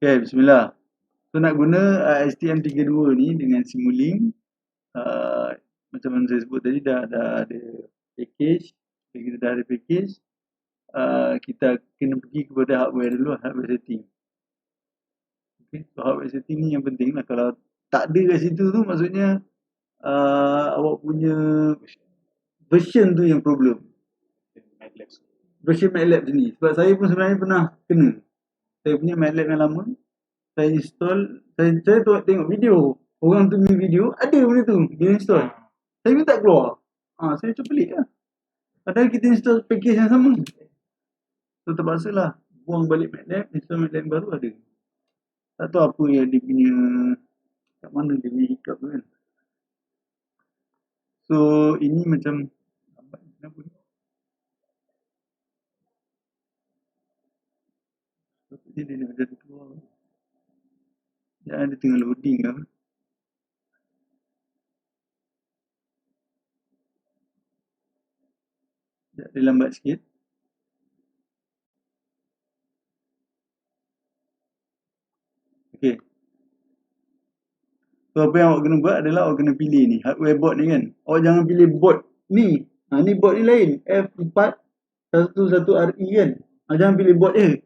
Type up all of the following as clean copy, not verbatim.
Okay, bismillah. So nak guna STM32 ni dengan Simulink, macam mana saya sebut tadi dah ada package. Bila kita dah ada package, kita kena pergi kepada hardware dulu, hardware setting. Okay, so hardware setting ni yang penting lah. Kalau tak ada kat situ tu maksudnya awak punya version tu yang problem. Version MATLAB sini. Sebab saya pun sebenarnya pernah kena. Saya punya MATLAB yang lama, saya install, saya tengok video. Orang tu punya video, ada benda tu, dia install. Saya pun tak keluar. Saya macam pelik lah. Padahal kita install package yang sama. So terpaksa lah buang balik MATLAB, install MATLAB baru ada. Tak tahu apa yang dia punya, kat mana dia punya hiccup tu kan. So ini macam, kenapa ni? Dia macam keluar. Jangan dia tengah loading ke apa. Dia lambat sikit. Okay. So apa yang awak kena buat adalah awak kena pilih ni, hardware board ni kan. Awak jangan pilih board ni. Ni board ni lain. F411RE kan. Jangan pilih board dia.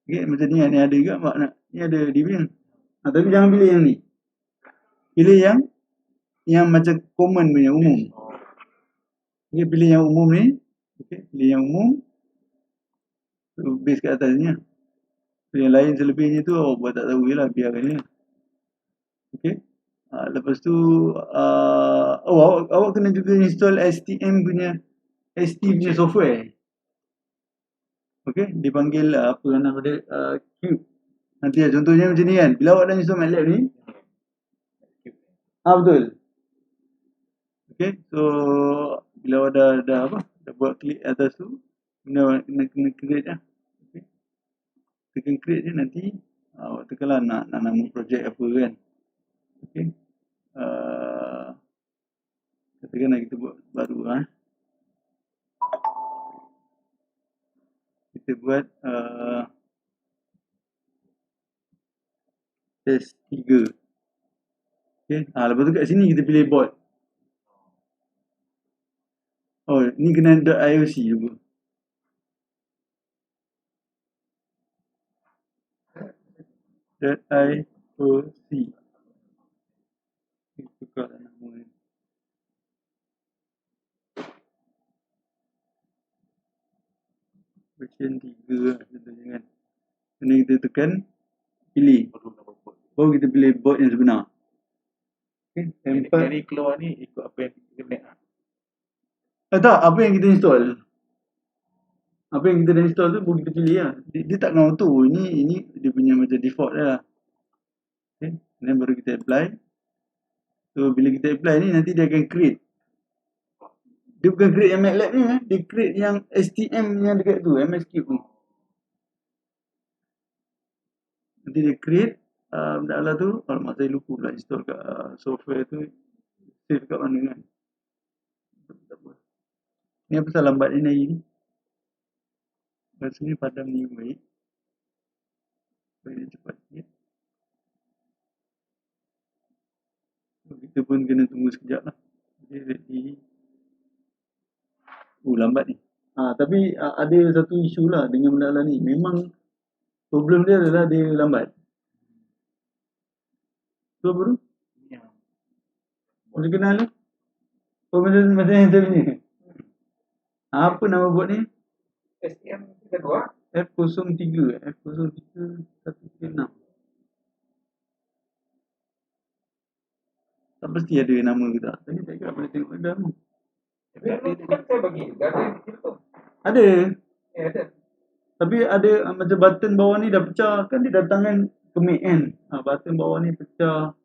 Okay, macam ni ada juga mak nak. Ni ada dia punya. Tapi jangan pilih yang ni. Pilih yang macam common punya, umum. Okay, pilih yang umum ni. Okay, pilih yang umum. So, base kat atas ni lah. So, yang lain selebihnya tu awak buat tak tahu je lah. Biarkan je. Okay. Lepas tu awak kena juga install STM punya software. Okay, dipanggil apa nama dia, Cube. Nanti contohnya macam ni kan. Bila awak dah install MATLAB ni, betul. Okay, so bila awak dah buat klik atas tu, kena create lah. Okay. Tekan create je nanti awak tekanlah nak nama projek apa kan. Okay. Katakanlah kita buat baru kita buat test 3. Okay. Lepas tu kat sini kita pilih board. Ni kena .ioc juga. .ioc. Tukar nama ni. Version 3 lah contohnya kan. Kena kita tekan pilih. Baru kita pilih board yang sebenar. Okay. Dari keluar ni ikut apa yang kita nak. Tak, apa yang kita install. Apa yang kita dah install tu baru kita pilih lah. Dia tak kena auto. Ini dia punya macam default dia lah. Okay. Then baru kita apply. So bila kita apply ni nanti dia akan create. Dia bukan create yang MATLAB ni dia create yang STM yang dekat tu, MS Cube tu. Nanti dia create benda tu. Alamak saya lupa pula install kat software tu. Save kat mana kan. Tak apa. Ni apa pasal lambat ni hari ni. Rasanya padam ni baik. Supaya dia cepat sikit. Kita pun kena tunggu sekejap lah. Dia ready. Lambat ni. Tapi ada satu isu lah dengan benda ni. Memang problem dia adalah dia lambat. Tu apa tu? Boleh kenal lah. Macam yang saya punya. Apa nama bot ni? STM32. F03. F03 136. Tak pasti ada nama ke tak. Tadi saya kat boleh tengok ada tu. Tapi kan saya bagi. Dah ada di situ. Ada. Ada. Tapi ada macam button bawah ni dah pecah. Kan dia datangkan ke make kan. Button bawah ni pecah.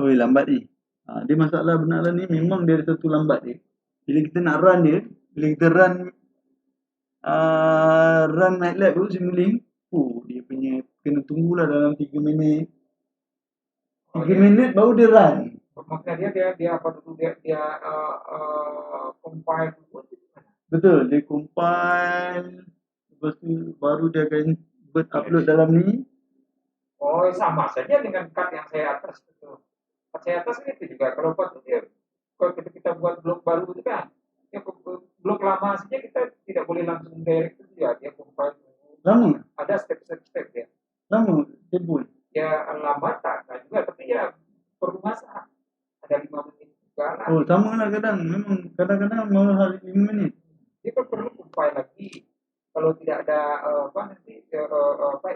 Lambat ni. Dia masalah benar ni memang dia ada satu lambat dia. Bila kita nak run dia. Bila kita run MATLAB tu Simulink. Dia punya kena tunggulah dalam 3 minit. 3 minit baru dia run. Maka dia apa tu dia compile dulu. Betul, dia compile, lepas tu baru dia akan upload dalam ni. Oh, sama saja dengan card yang saya atas itu. Card saya atas kan itu juga. Kalau kita buat blog baru itu kan, ya blog lama saja kita tidak boleh langsung direct itu ya. Dia compile. Lama, Ada step-step ya. lama, tempoh. Ya lambat tak juga, tapi ya perlu masa. Ada 5 menit juga lah. Oh, sama lah kadang. Memang kadang-kadang malah 5 minit. Dia perlu compile lagi. Kalau tidak ada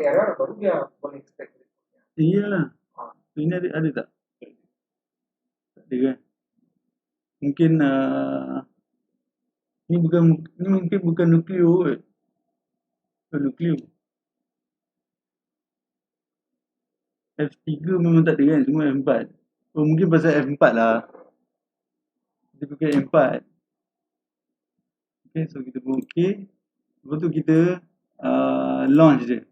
error, baru dia boleh step berikutnya. Iyalah. Ini ada tak? Tak ada kan? Mungkin ni mungkin bukan Nucleo kot. Bukan Nucleo. F3 memang tak ada kan? Semua F4. Oh, mungkin pasal F4 lah. Kita pakai F4. Okay, so kita buat OK. Lepas tu kita launch dia.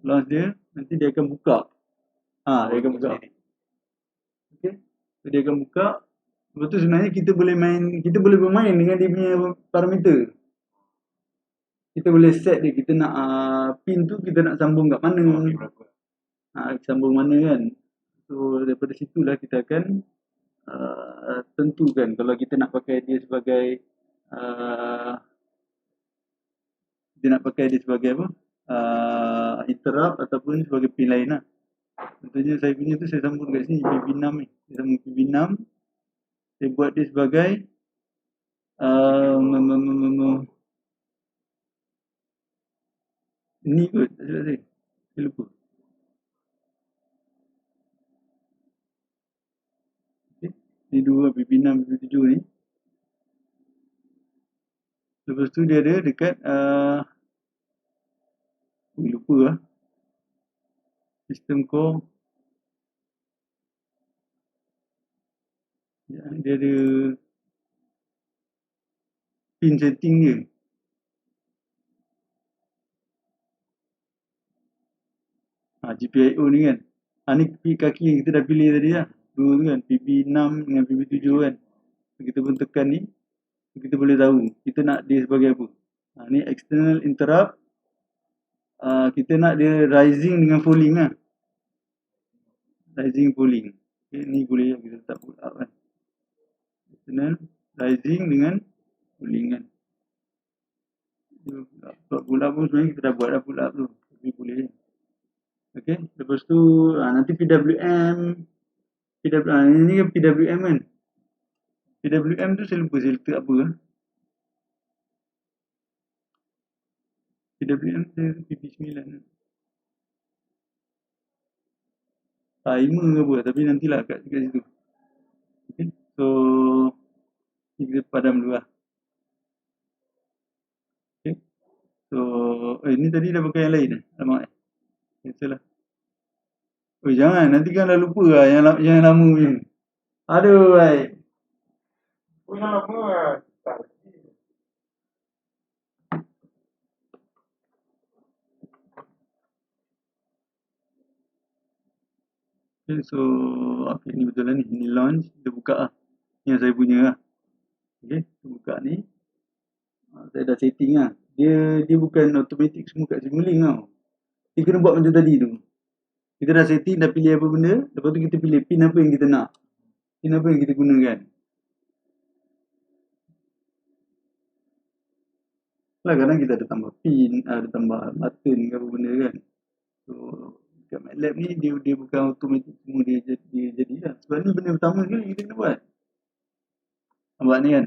Launch dia, nanti dia akan buka. Dia akan buka. Okay, so dia akan buka. Lepas tu sebenarnya kita boleh bermain dengan dia punya parameter. Kita boleh set dia, kita nak pin tu kita nak sambung kat mana. Sambung mana kan. So daripada situlah kita akan tentukan kalau kita nak pakai dia sebagai apa, interrupt ataupun sebagai pin lain lah. Contohnya saya punya tu saya sambung kat sini PB6 ni. Saya sambung PB6. Saya buat dia sebagai ni kot, tak silap saya. Saya lupa. Okay. Ni dua PB6, PB7 ni. Lepas tu dia ada dekat lupa lah. System core. Dia ada pin setting dia. GPIO ni kan. Ni kaki yang kita dah pilih tadi lah. Dua tu kan. PB6 dengan PB7 kan. Kita pun tekan ni. Kita boleh tahu kita nak dia sebagai apa. Ni external interrupt. Kita nak dia rising dengan falling lah. Rising falling. Okay, ni boleh kita letak pull up kan. External rising dengan falling kan. Pull up pun sebenarnya kita dah buat dah pull up tu. Tapi boleh. Okay, lepas tu nanti PWM ini kan PWM kan. PWM tu saya lupa saya letak apa lah. PWM tu PP9 timer ke apa, tapi nantilah kat situ. Okay, so kita padam dulu lah. Okay, so ni tadi dah pakai yang lain alamak cancel lah. Jangan, nanti kan dah lupa lah yang lama punya. Aduh baik. Punya lama. Okay, so ni betul lah ni. Ni launch, kita buka lah. Yang saya punya lah. Okay, kita buka ni. Saya dah setting lah. Dia bukan automatic semua kat Simulink tau. Dia kena buat macam tadi tu. Kita dah setting, dah pilih apa benda. Lepas tu kita pilih pin apa yang kita nak. Pin apa yang kita gunakan. Lah kadang kita ada tambah pin, ada tambah button ke apa benda kan. So kat MATLAB ni dia bukan automatic semua dia jadi lah. Sebab ni benda pertama sekali kita kena buat. Nampak ni kan.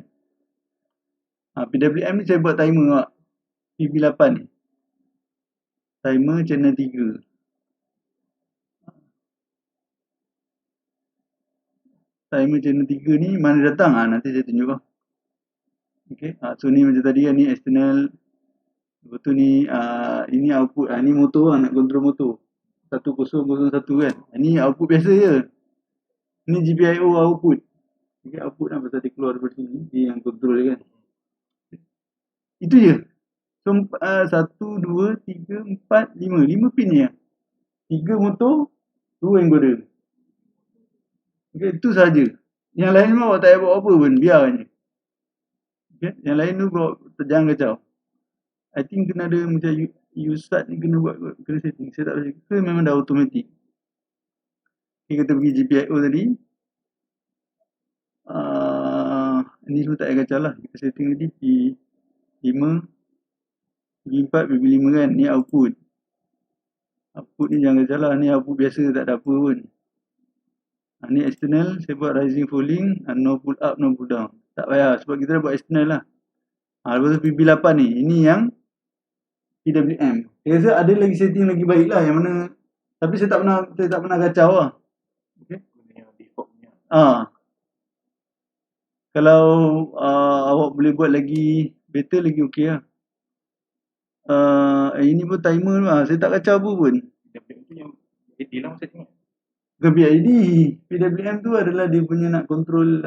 PWM ni saya buat timer lah. PB8 ni. Timer channel 3. Timer channel 3 ni mana datang? Nanti saya tunjuk lah. Okay. So ni macam tadi kan ni external. Lepas tu ni ini output. Ni motor lah nak control motor. 1001 kan. Ni output biasa je. Ni GPIO output. Okay, output lah pasal dia keluar daripada sini. Dia yang control kan. Itu je. So 1, 2, 3, 4, 5. 5 pin je. 3 motor, 2 encoder. Okay, itu saja. Yang lain memang tak payah buat apa pun. Biar je. Okay? Yang lain tu jangan kacau. I think kena ada macam you start ni kena buat kena setting. Saya tak tahu ke memang dah automatic. Okay, kita pergi GPIO tadi. Ni semua tak payah kacau lah. Kita setting tadi P5, P4, P5 kan. Ni output. Output ni jangan kacau lah. Ni output biasa tak ada apa pun. Ni external. Saya buat rising falling. No pull up, no pull down. Tak payah sebab kita dah buat external lah. Lepas tu PB8 ni. Ini yang PWM. Saya rasa ada lagi setting lagi baik lah. Yang mana. Tapi saya tak pernah kacau lah. Okay. Kalau awak boleh buat lagi better lagi okey lah. Ini pun timer lah. Saya tak kacau apa pun. PWM tu yang dia lah setting. Bukan PID. PWM tu adalah dia punya nak control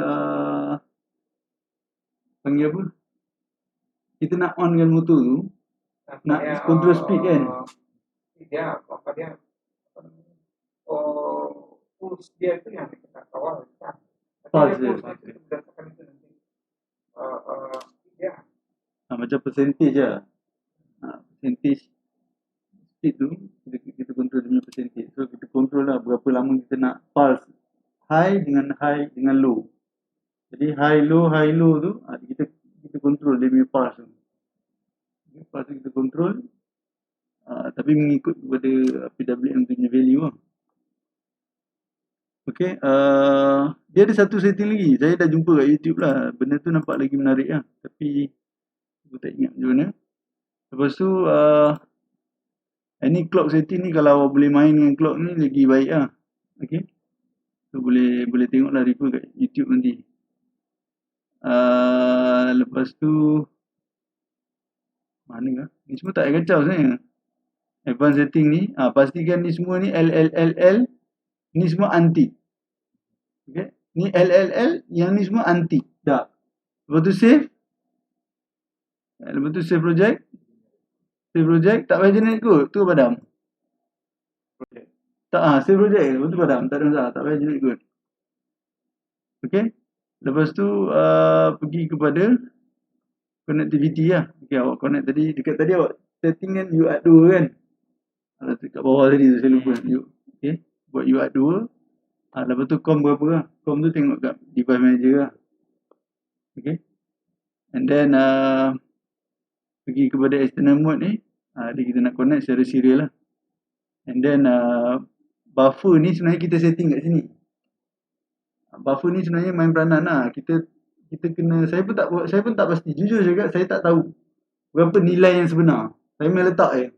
panggil apa? Kita nak onkan motor tu. Nak control speed kan? Dia apa dia? Push dia tu yang kita kawal kan. Pulse dia. Berdasarkan itu nanti. Dia. Macam percentage lah. Percentage speed tu kita control dia punya percentage. So kita control lah berapa lama kita nak pulse high dengan low. Jadi high low tu kita control dia punya pulse tu. Pulse tu kita control tapi mengikut kepada PWM punya value lah. Okay, dia ada satu setting lagi. Saya dah jumpa kat YouTube lah. Benda tu nampak lagi menarik lah. Tapi aku tak ingat macam mana. Lepas tu ini clock setting ni kalau awak boleh main dengan clock ni lagi baik lah. Okay. So boleh tengok lah review kat YouTube nanti. Lepas tu mana lah? Ni semua tak payah kacau sebenarnya. Advanced setting ni pastikan ni semua ni LLLL ni semua anti. Okay. Ni LLL yang ni semua anti. Dah. Lepas tu save. Lepas tu save project. Save project tak payah generate code. Tu padam. Tak save project. Lepas tu padam. Tak ada masalah. Tak payah generate code. Okay. Lepas tu pergi kepada connectivity lah. Okay, awak connect tadi. Dekat tadi awak setting kan UART 2 kan. Dekat bawah tadi tu saya lupa. Okay. Buat UART 2. Lepas tu COM berapa lah. COM tu tengok kat device manager lah. Okay. And then pergi kepada external mode ni. Dia kita nak connect secara serial lah. And then buffer ni sebenarnya kita setting kat sini. Buffer ni sebenarnya main peranan lah. Kita kena, saya pun tak pasti. Jujur cakap saya tak tahu berapa nilai yang sebenar. Saya main letak je.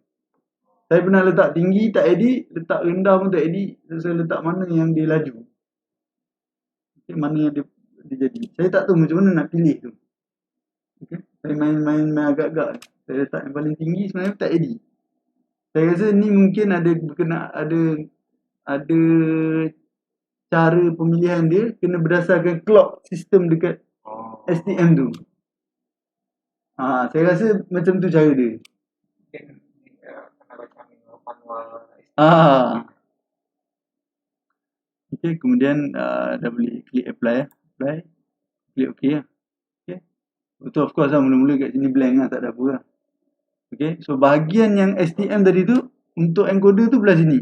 Saya pernah letak tinggi tak edit, letak rendah pun tak edit. Saya letak mana yang dia laju. Okay, mana yang dia jadi. Saya tak tahu macam mana nak pilih tu. Okay. Saya main agak-agak. Saya letak yang paling tinggi sebenarnya tak edit. Saya rasa ni mungkin ada cara pemilihan dia kena berdasarkan clock system dekat STM tu. Saya rasa macam tu cara dia. Okay, kemudian dah boleh klik apply. Klik OK lah. Okay. Betul, of course lah, mula-mula kat sini blank lah, tak ada apa lah. Okay, so bahagian yang STM tadi tu untuk encoder tu belah sini.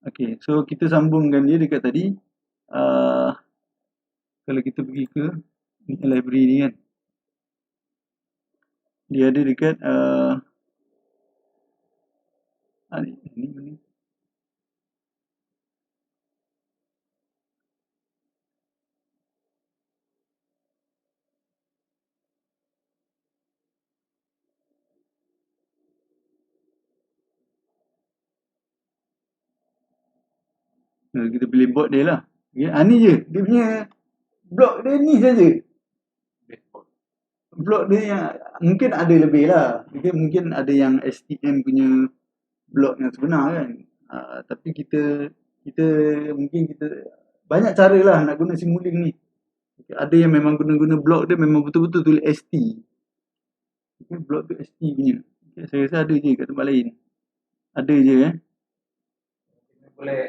Okay, so kita sambungkan dia dekat tadi. Kalau kita pergi ke library ni kan, dia ada dekat ni mana? Kita pilih board dia lah. Okay. Ni je. Dia punya blok dia ni saja. Blok dia yang mungkin ada lebih lah. Okay. Mungkin ada yang STM punya blok yang sebenar kan. Tapi kita banyak cara lah nak guna Simulink ni. Okay. Ada yang memang guna blok dia memang betul-betul tulis ST. Okay. Blok tu ST punya. Okay. Saya rasa ada je kat tempat lain. Ada je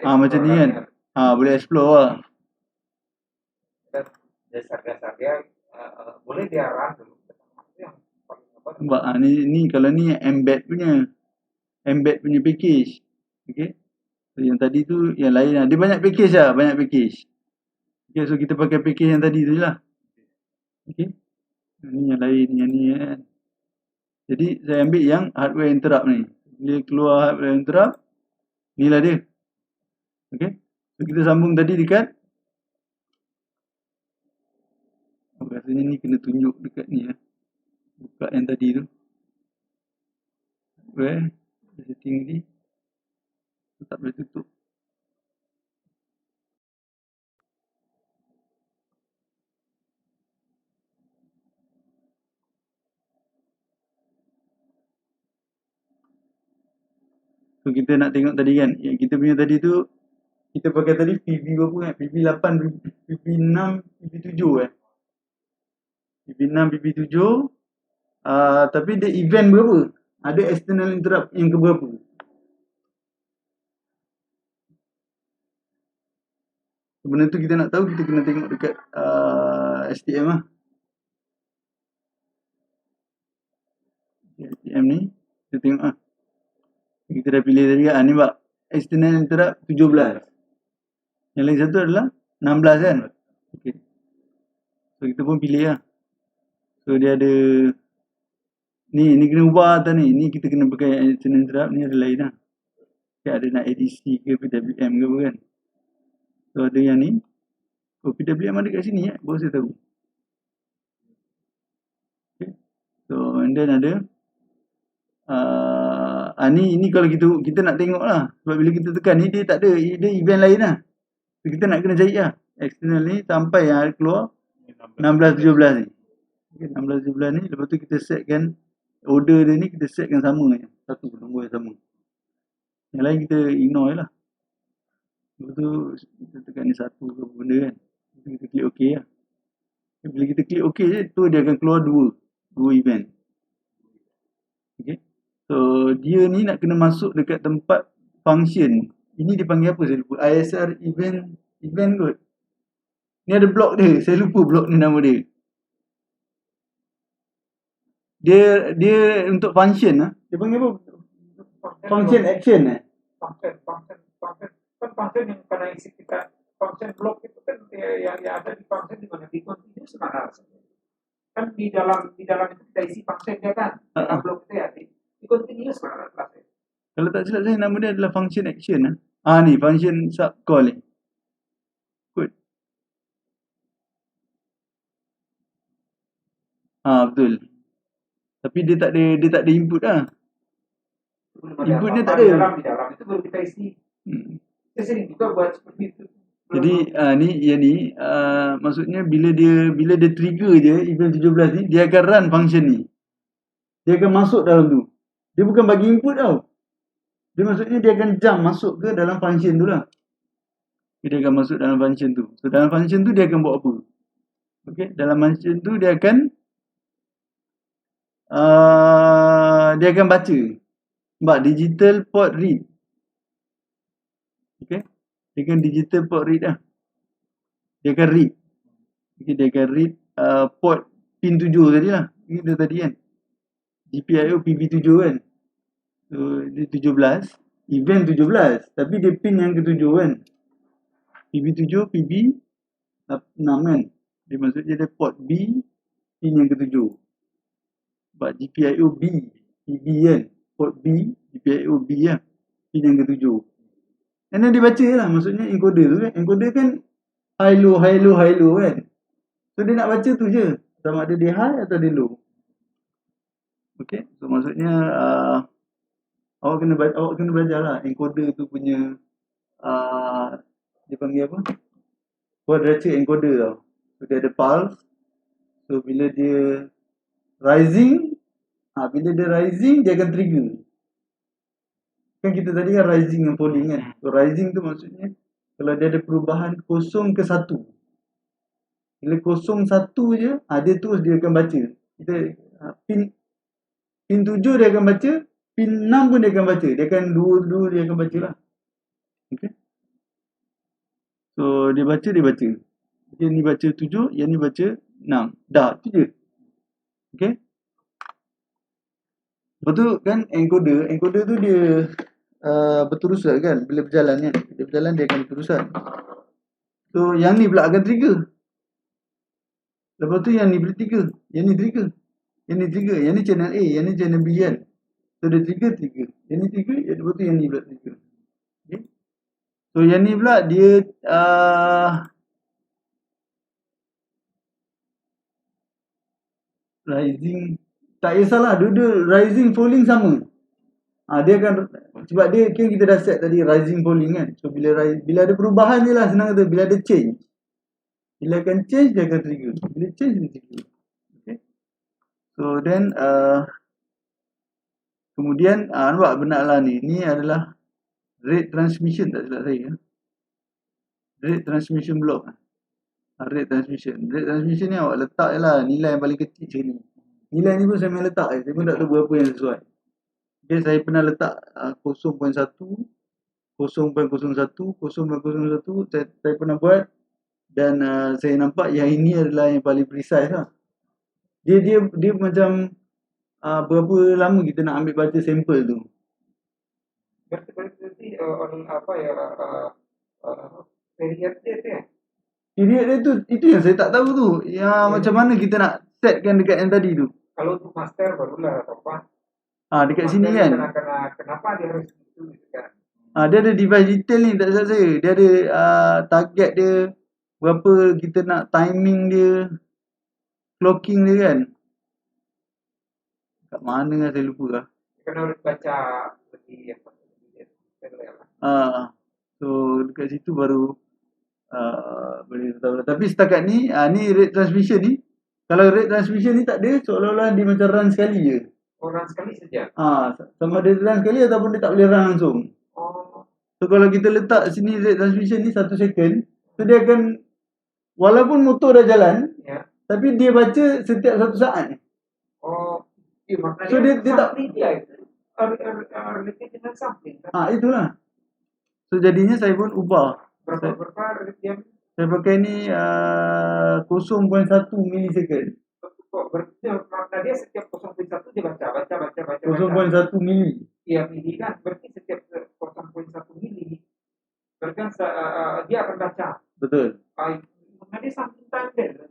macam ni kan. Boleh explore lah. Dasar-dasar dia boleh dia run dulu. Itu yang paling apa? Nampak ni kalau ni embed punya package. Okey. So, yang tadi tu yang lain lah. Dia banyak package lah, banyak package. Okay, so kita pakai package yang tadi tu je lah. Okey. Ni yang lain, yang ni kan. Jadi saya ambil yang hardware interrupt ni. Bila keluar hardware interrupt, ni lah dia. Okey. So kita sambung tadi dekat rasanya ni kena tunjuk dekat ni lah. Buka yang tadi tu. Hardware setting ni. Tak boleh tutup. So kita nak tengok tadi kan, yang kita punya tadi tu kita pakai tadi PV berapa kan? PV8, PV6, PV7 PV6, PV7 tapi dia event berapa? Ada external interrupt yang keberapa? Benda tu kita nak tahu, kita kena tengok dekat STM lah. STM ni kita tengok lah. Kita dah pilih tadi kan, ni bak external interrupt 17. Yang lain satu adalah 16 kan. Okay. So kita pun pilih lah. So dia ada ni kena ubah atas ni. Ni kita kena pakai external interrupt, ni ada lain lah. Okay, ada nak ADC ke PWM ke apa kan. So ada yang ni. Oh PWM ada kat sini baru saya tahu. Okay. So and then ada ni kalau kita nak tengok lah. Sebab bila kita tekan ni dia tak ada, dia event lain lah. So, kita nak kena cari lah external ni sampai yang keluar 16-17 ni. Okay, 16-17 ni. Lepas tu kita setkan order dia ni, kita setkan sama je. Satu nombor yang sama. Yang lain kita ignore je lah. Lepas tu kita tekan ni satu ke benda kan. Kita klik OK lah. Bila kita klik OK je, tu dia akan keluar dua event. Okay. So dia ni nak kena masuk dekat tempat function. Ini dipanggil apa saya lupa. ISR event kot. Ni ada blok dia. Saya lupa blok ni nama dia. Dia untuk function lah. Dia panggil apa? Function action Function yang kena isi kita. Function block itu kan yang ada di function di mana di continuous mana kan di dalam itu kita isi function dia kan. Dalam block itu ya di continuous mana kelasnya. Kalau tak silap saya nama dia adalah function action lah. Ni function subcall ni. Good. Betul. Tapi dia tak ada input lah. Input dia tak ada. Di dalam itu baru kita isi. Kita sering juga buat seperti itu. Jadi yang ni maksudnya bila dia trigger je event 17 ni, dia akan run function ni. Dia akan masuk dalam tu. Dia bukan bagi input tau. Dia maksudnya dia akan jump masuk ke dalam function tu lah. Dia akan masuk dalam function tu. So dalam function tu dia akan buat apa? Okay, dalam function tu dia akan baca. Nampak digital port read. Okay. Dia akan digital port read lah. Dia akan read. Okay, dia akan read port pin 7 tadi lah. Ini dia tadi kan. GPIO PV7 kan. So dia 17. Event 17. Tapi dia pin yang ke-7 kan. PV7, PV6 kan. Dia maksudnya dia port B, pin yang ke-7. Sebab GPIO B, PV kan. Port B, GPIO B lah. Pin yang ke-7. Dan dia baca lah. Maksudnya encoder tu kan. Encoder kan high low kan. So dia nak baca tu je. Sama ada dia high atau dia low. Okay. So maksudnya awak kena belajar lah. Encoder tu punya dia panggil apa? Quadrature encoder tau. So dia ada pulse. So bila dia rising, dia akan trigger. Kan kita tadi kan rising dan falling kan. So rising tu maksudnya kalau dia ada perubahan 0 ke 1. Bila 0, 1 je, dia terus dia akan baca. Kita pin 7 dia akan baca, pin 6 pun dia akan baca. Dia akan dua dia akan baca lah. Okay. So dia baca. Okay, ni baca 7, yang ni baca 6. Dah, tu je. Okay. Lepas tu kan encoder tu dia berterusan kan. Bila berjalan kan. Dia berjalan dia akan berterusan. So yang ni pula akan trigger. Lepas tu yang ni boleh trigger. Yang ni trigger. Yang ni trigger. Yang ni channel A. Yang ni channel B kan. So dia trigger. Yang ni trigger. Lepas tu yang ni pula trigger. Okay. So yang ni pula dia rising. Tak kisahlah. Dua-dua rising falling sama. Dia akan, sebab dia kan kita dah set tadi rising falling kan. So bila ada perubahan je lah, senang kata. Bila ada change. Bila akan change dia akan trigger. Bila change dia trigger. Okay. So then kemudian nampak benar lah ni. Ni adalah rate transmission, tak silap saya. Rate transmission block. Rate transmission ni awak letak je lah nilai yang paling kecil macam ni. Nilai ni pun saya main letak je. Saya pun tak tahu berapa yang sesuai. Okay, saya pernah letak 0.1, 0.01, 0.01. Saya pernah buat. Dan saya nampak yang ini adalah yang paling precise lah. Dia macam berapa lama kita nak ambil baca sampel tu. Berarti apa ya period dia tu ya? Period dia tu, itu yang saya tak tahu tu. Yang macam mana kita nak setkan dekat yang tadi tu. Kalau untuk master barulah atau apa? Dekat sini kan. Kenapa dia harus gitu kan? Dia ada device detail ni, tak silap saya. Dia ada target dia, berapa kita nak timing dia, clocking dia kan. Kat mana lah saya lupa lah. Kena baca lebih apa? So dekat situ baru boleh tahu. Tapi setakat ni, ni rate transmission ni. Kalau rate transmission ni tak ada, seolah-olah dia macam run sekali je. Run sekali saja? Sama ada run sekali ataupun dia tak boleh run langsung. So kalau kita letak sini rate transmission ni 1 second, so dia akan, walaupun motor dah jalan, tapi dia baca setiap 1 saat. Maknanya so dia tak related dengan sampling. Itulah. So jadinya saya pun ubah. Berapa dia? Saya pakai ni 0.1 milisecond. Makna dia setiap 0.1 dia baca. 0.1 mili. Iya, mili kan. Berarti setiap 0.1 mili berarti dia akan baca. Betul. Makna dia sampling time dia.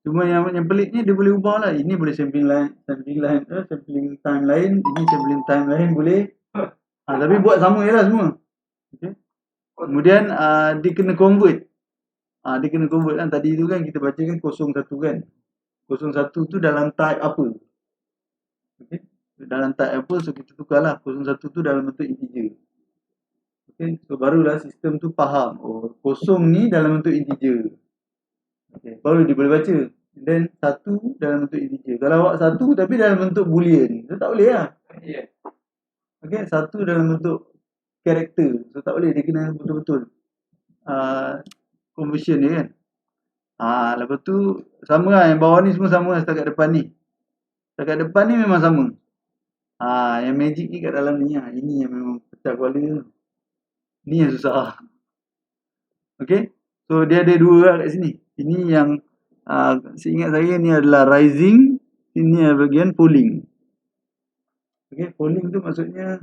Cuma yang peliknya dia boleh ubah lah. Ini boleh sampling time lain. Ini sampling time lain boleh. Tapi buat sama je lah semua. Okay. Kemudian dia kena convert. Dia kena convert kan. Tadi tu kan kita baca kan 01 kan. 01 tu dalam type apa. Okay. Dalam type apa, so kita tukar lah. 01 tu dalam bentuk integer. Okay. So barulah sistem tu faham. Kosong ni dalam bentuk integer. Okay. Baru dia boleh baca. Then 1 dalam bentuk integer. Kalau awak 1 tapi dalam bentuk boolean, so tak boleh lah. Okay. 1 dalam bentuk karakter, so tak boleh. Dia kena betul-betul conversion dia kan. Lepas tu sama lah. Yang bawah ni semua sama lah setakat depan ni. Setakat depan ni memang sama. Yang magic ni kat dalam ni lah. Ini yang memang pecah kepala. Ni yang susah. Okay. So dia ada dua lah kat sini. Ini yang seingat saya ni adalah rising. Ini adalah bahagian falling. Okay. Falling tu maksudnya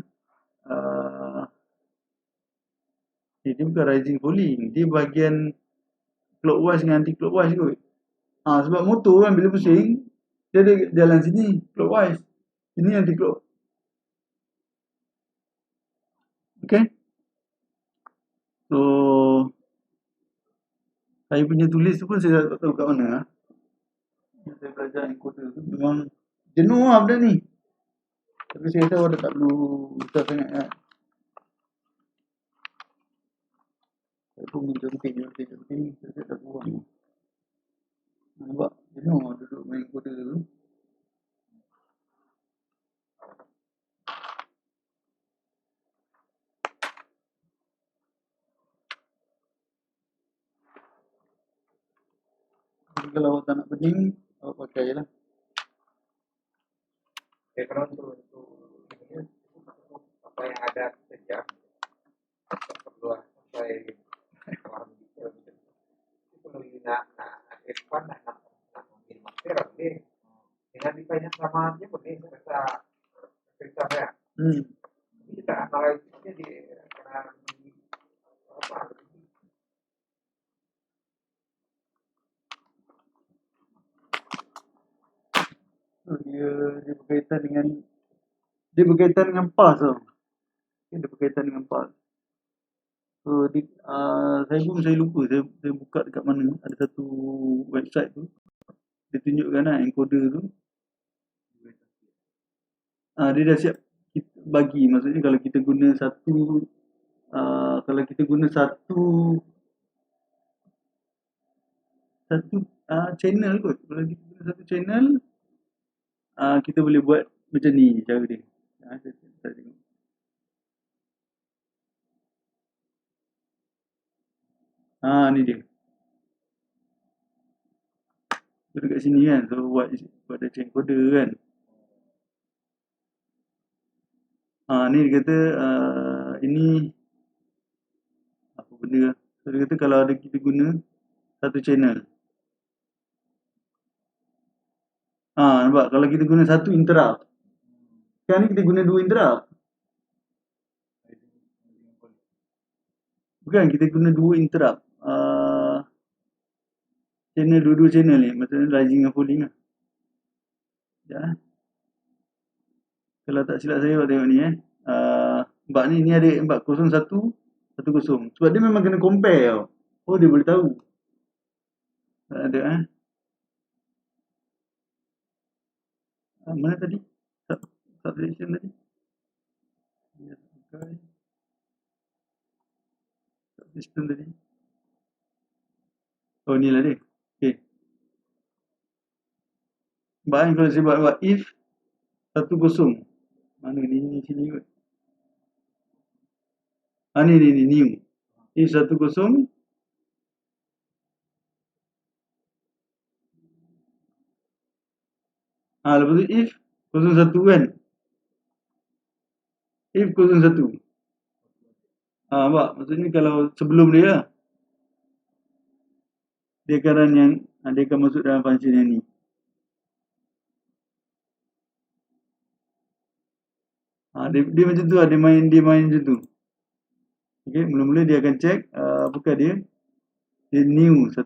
dia bukan rising falling. Dia bahagian clockwise dengan anti clockwise kot. Sebab motor kan bila pusing, dia ada jalan sini clockwise. Ini anti clockwise. Okay. So saya punya tulis tu pun saya tak tahu kat mana lah. Saya belajar encoder tu memang jenuh lah benda ni. Tapi saya tahu ada tak perlu besar sangat kan. Saya pun menconting. Saya tak buang. Nampak jenuh lah duduk main encoder tu. Kalau awak tak nak pening, awak pakai je lah. Kalau untuk apa yang ada sejak perlu sampai orang itu perlu nak depan nak ya boleh. Dengan ditanya sama dia boleh bahasa cerita ya. Jadi kita analisisnya di karena apa? Dia berkaitan dengan PAS tau. Dia berkaitan dengan PAS. So saya lupa saya buka dekat mana, ada satu website tu dia tunjukkan lah encoder tu. Dia dah siap bagi, maksudnya kalau kita guna satu channel kot, kalau kita guna satu channel kita boleh buat macam ni cara dia. Saya tengok. Ni dia. So, dekat sini kan, so buat data encoder kan. Ni dia kata ini apa benda. So dia kata kalau ada kita guna satu channel. Nampak kalau kita guna satu interrupt. Sekarang ni kita guna dua interrupt. Bukan, kita guna dua interrupt. Channel, dua-dua channel ni. Maksudnya rising dan falling lah. Sekejap Kalau tak silap saya, awak tengok ni Nampak ni ada 401, 10. Sebab dia memang kena compare tau. Oh, dia boleh tahu. Tak ada mana tadi? Subtraction tadi. Subtraction tadi. Oh, ni lah dia. Okay. Bahan kalau saya buat if 10. Mana ni sini kot. Ni new. If 10. Lepas tu if 01 kan. If 01. Nampak? Maksudnya kalau sebelum dia lah. Dia akan run yang dia akan masuk dalam function yang ni. Dia macam tu lah, dia main macam tu. Okay, mula-mula dia akan check apakah dia new 10.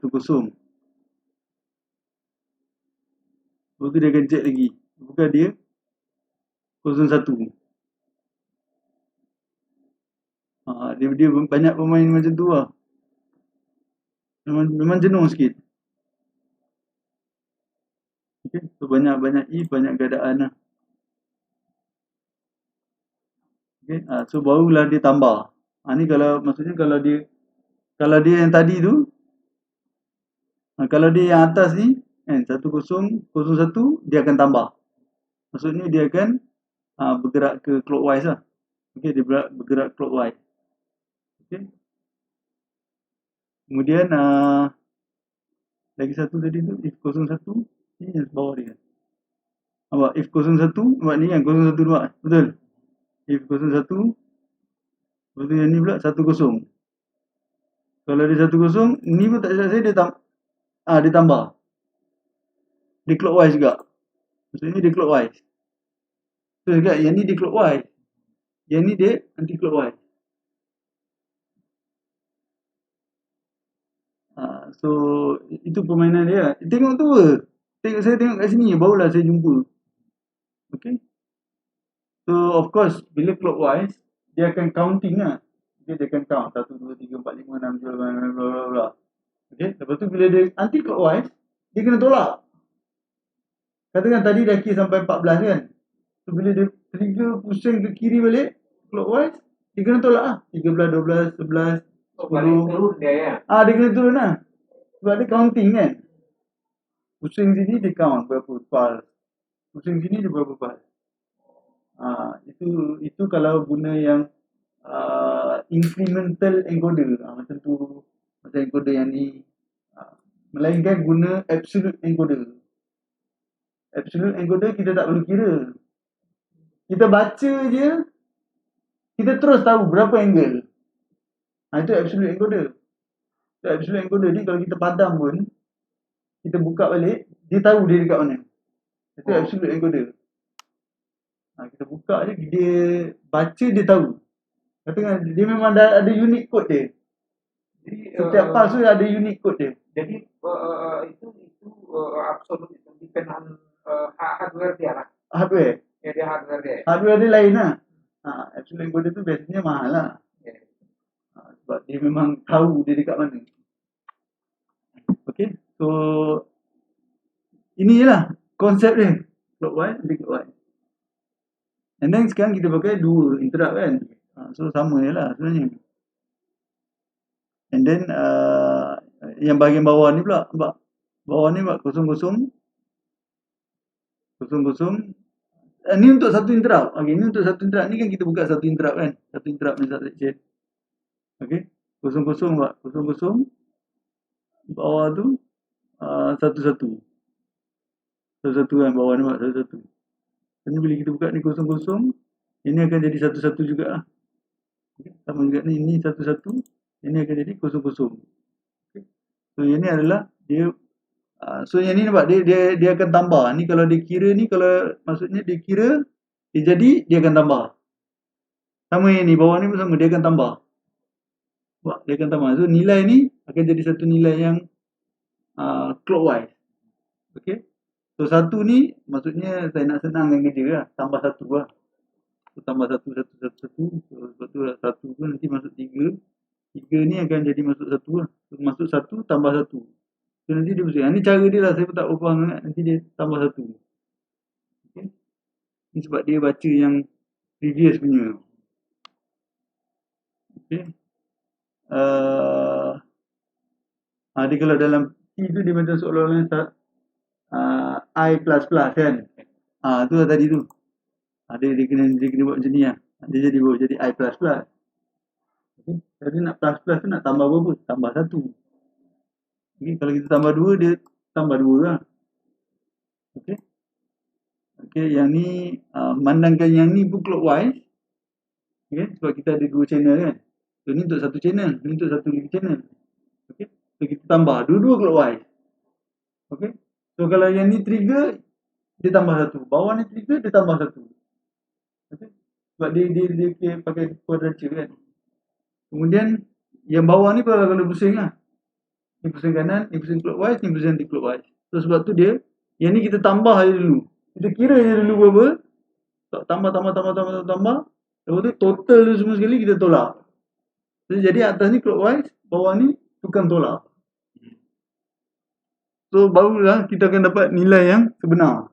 Lepas tu dia akan check lagi apakah dia 01. Dia banyak pemain macam tu lah. Memang jenuh sikit. Okay, so banyak if, banyak keadaan lah. Okay, so barulah dia tambah. Ni kalau maksudnya kalau dia yang tadi tu, kalau dia yang atas ni kan 1001, dia akan tambah. Maksudnya dia akan bergerak ke clockwise lah. Okay, dia bergerak clockwise. Okay. Kemudian lagi satu tadi tu if 01, ni yang bawah dia. Nampak if 01, nampak ni kan 01 nampak. Betul. If 01, lepas tu yang ni pula 10. Kalau dia 10, ni pun tak silap saya dia tambah. Dia clockwise juga. Maksudnya dia clockwise. So juga yang ni dia clockwise. Yang ni dia anti clockwise. So itu permainan dia. Tengok tu apa? Saya tengok kat sini barulah saya jumpa. Okay. So of course bila clockwise dia akan counting lah. Dia akan count 1, 2, 3, 4, 5, 6, 7, 8, bla bla. Okay. Lepas tu bila dia anti clockwise dia kena tolak. Katakan tadi dah kira sampai 14 kan. So bila dia trigger pusing ke kiri balik clockwise dia kena tolak lah. 13, 12, 11, 10. Balik turun dia ya. Dia kena turun lah. Sebab dia counting kan. Pusing sini dia count berapa pulse. Pusing sini dia berapa pulse. Itu kalau guna yang incremental encoder. Macam tu. Macam encoder yang ni. Melainkan guna absolute encoder. Absolute encoder kita tak perlu kira. Kita baca je. Kita terus tahu berapa angle. Itu absolute encoder. So absolute encoder ni kalau kita padam pun, kita buka balik, dia tahu dia dekat mana. Itu absolute encoder. Kita buka je, dia baca, dia tahu. Katakan dia memang ada unique code dia. Jadi Setiap pulse tu ada unique code dia. Jadi itu absolut itu depend on hardware dia lah. Hardware. Ya, dia hardware dia. Hardware dia lain lah. Absolute encoder tu biasanya mahal lah. Yeah. Sebab dia memang tahu dia dekat mana. Okay, so ini je lah konsep dia. Clockwise, anti-clockwise. And then sekarang kita pakai dua interrupt kan. So sama je lah sebenarnya. And then yang bahagian bawah ni pula, nampak? Bawah ni buat 00 ni untuk satu interrupt. Okay, ni untuk satu interrupt. Ni kan kita buka satu interrupt kan. Satu interrupt ni satu section. Okay, 00 buat 00. Bawah tu 11. 11 kan, bawah ni buat 11. Jadi bila kita buka ni 00, ini akan jadi 11 juga lah. Okay, sama juga ni 11. Ini akan jadi 00. Okay. So yang ni adalah dia so yang ni nampak dia akan tambah. Ni kalau dia kira ni, kalau maksudnya dia kira dia jadi, dia akan tambah. Sama yang ni, bawah ni pun sama, dia akan tambah. Nampak? Dia akan tambah. So nilai ni akan jadi satu nilai yang clockwise. Okay. So satu ni maksudnya saya nak senangkan kerja lah. Tambah satu lah. So tambah satu. So sebab tu lah satu tu nanti masuk 3. 3 ni akan jadi masuk 1 lah. So, masuk 1 tambah 1. So nanti dia pusing. Ni cara dia lah, saya pun tak faham sangat. Nanti dia tambah 1. Okay. Ni sebab dia baca yang previous punya. Okay. Dia kalau dalam T tu dia macam seolah-olah I++ kan. Tu lah tadi tu. Dia kena buat macam ni lah. Dia jadi I++. Okay. Jadi nak plus tu nak tambah berapa? Tambah 1. Okay. Kalau kita tambah 2, dia tambah 2 lah. Okay. Okay, yang ni mandangkan yang ni pun clockwise. Okay, sebab kita ada 2 channel kan. So ni untuk satu channel, ni untuk satu lagi channel. Okay. So kita tambah dua-dua clockwise. Okay. So kalau yang ni trigger, dia tambah 1. Bawah ni trigger, dia tambah 1. Okay. Sebab dia pakai quadrature kan. Kemudian yang bawah ni kalau pusing lah. Ni pusing kanan, ni pusing clockwise, ni pusing anti-clockwise. So sebab tu dia, yang ni kita tambah je dulu. Kita kira je dulu berapa. Tambah. Lepas tu total tu semua sekali kita tolak. Jadi atas ni clockwise, bawah ni tukang tolak. So barulah kita akan dapat nilai yang sebenar.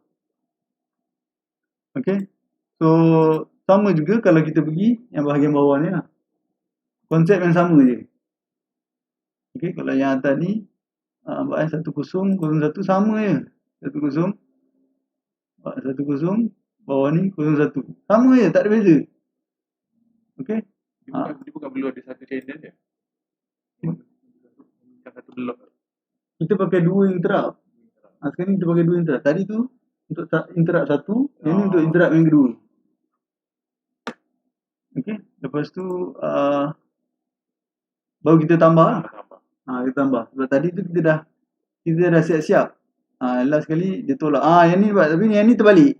Okay. So sama juga kalau kita pergi yang bahagian bawah ni lah. Konsep yang sama je. Okay, kalau yang atas ni 1001 sama je. 10 bawah ni 01. Sama je, tak ada beza. Okay. Dia bukan perlu ada satu channel je. Bukan satu blok. Kita pakai 2 interrupt. Sekarang kita pakai 2 interrupt. Tadi tu untuk interrupt 1, yang ni untuk interrupt yang kedua. Okay. Lepas tu baru kita tambah. Kita tambah. Sebab tadi tu kita dah siap-siap. Last sekali dia tolak. Yang ni buat, tapi yang ni terbalik.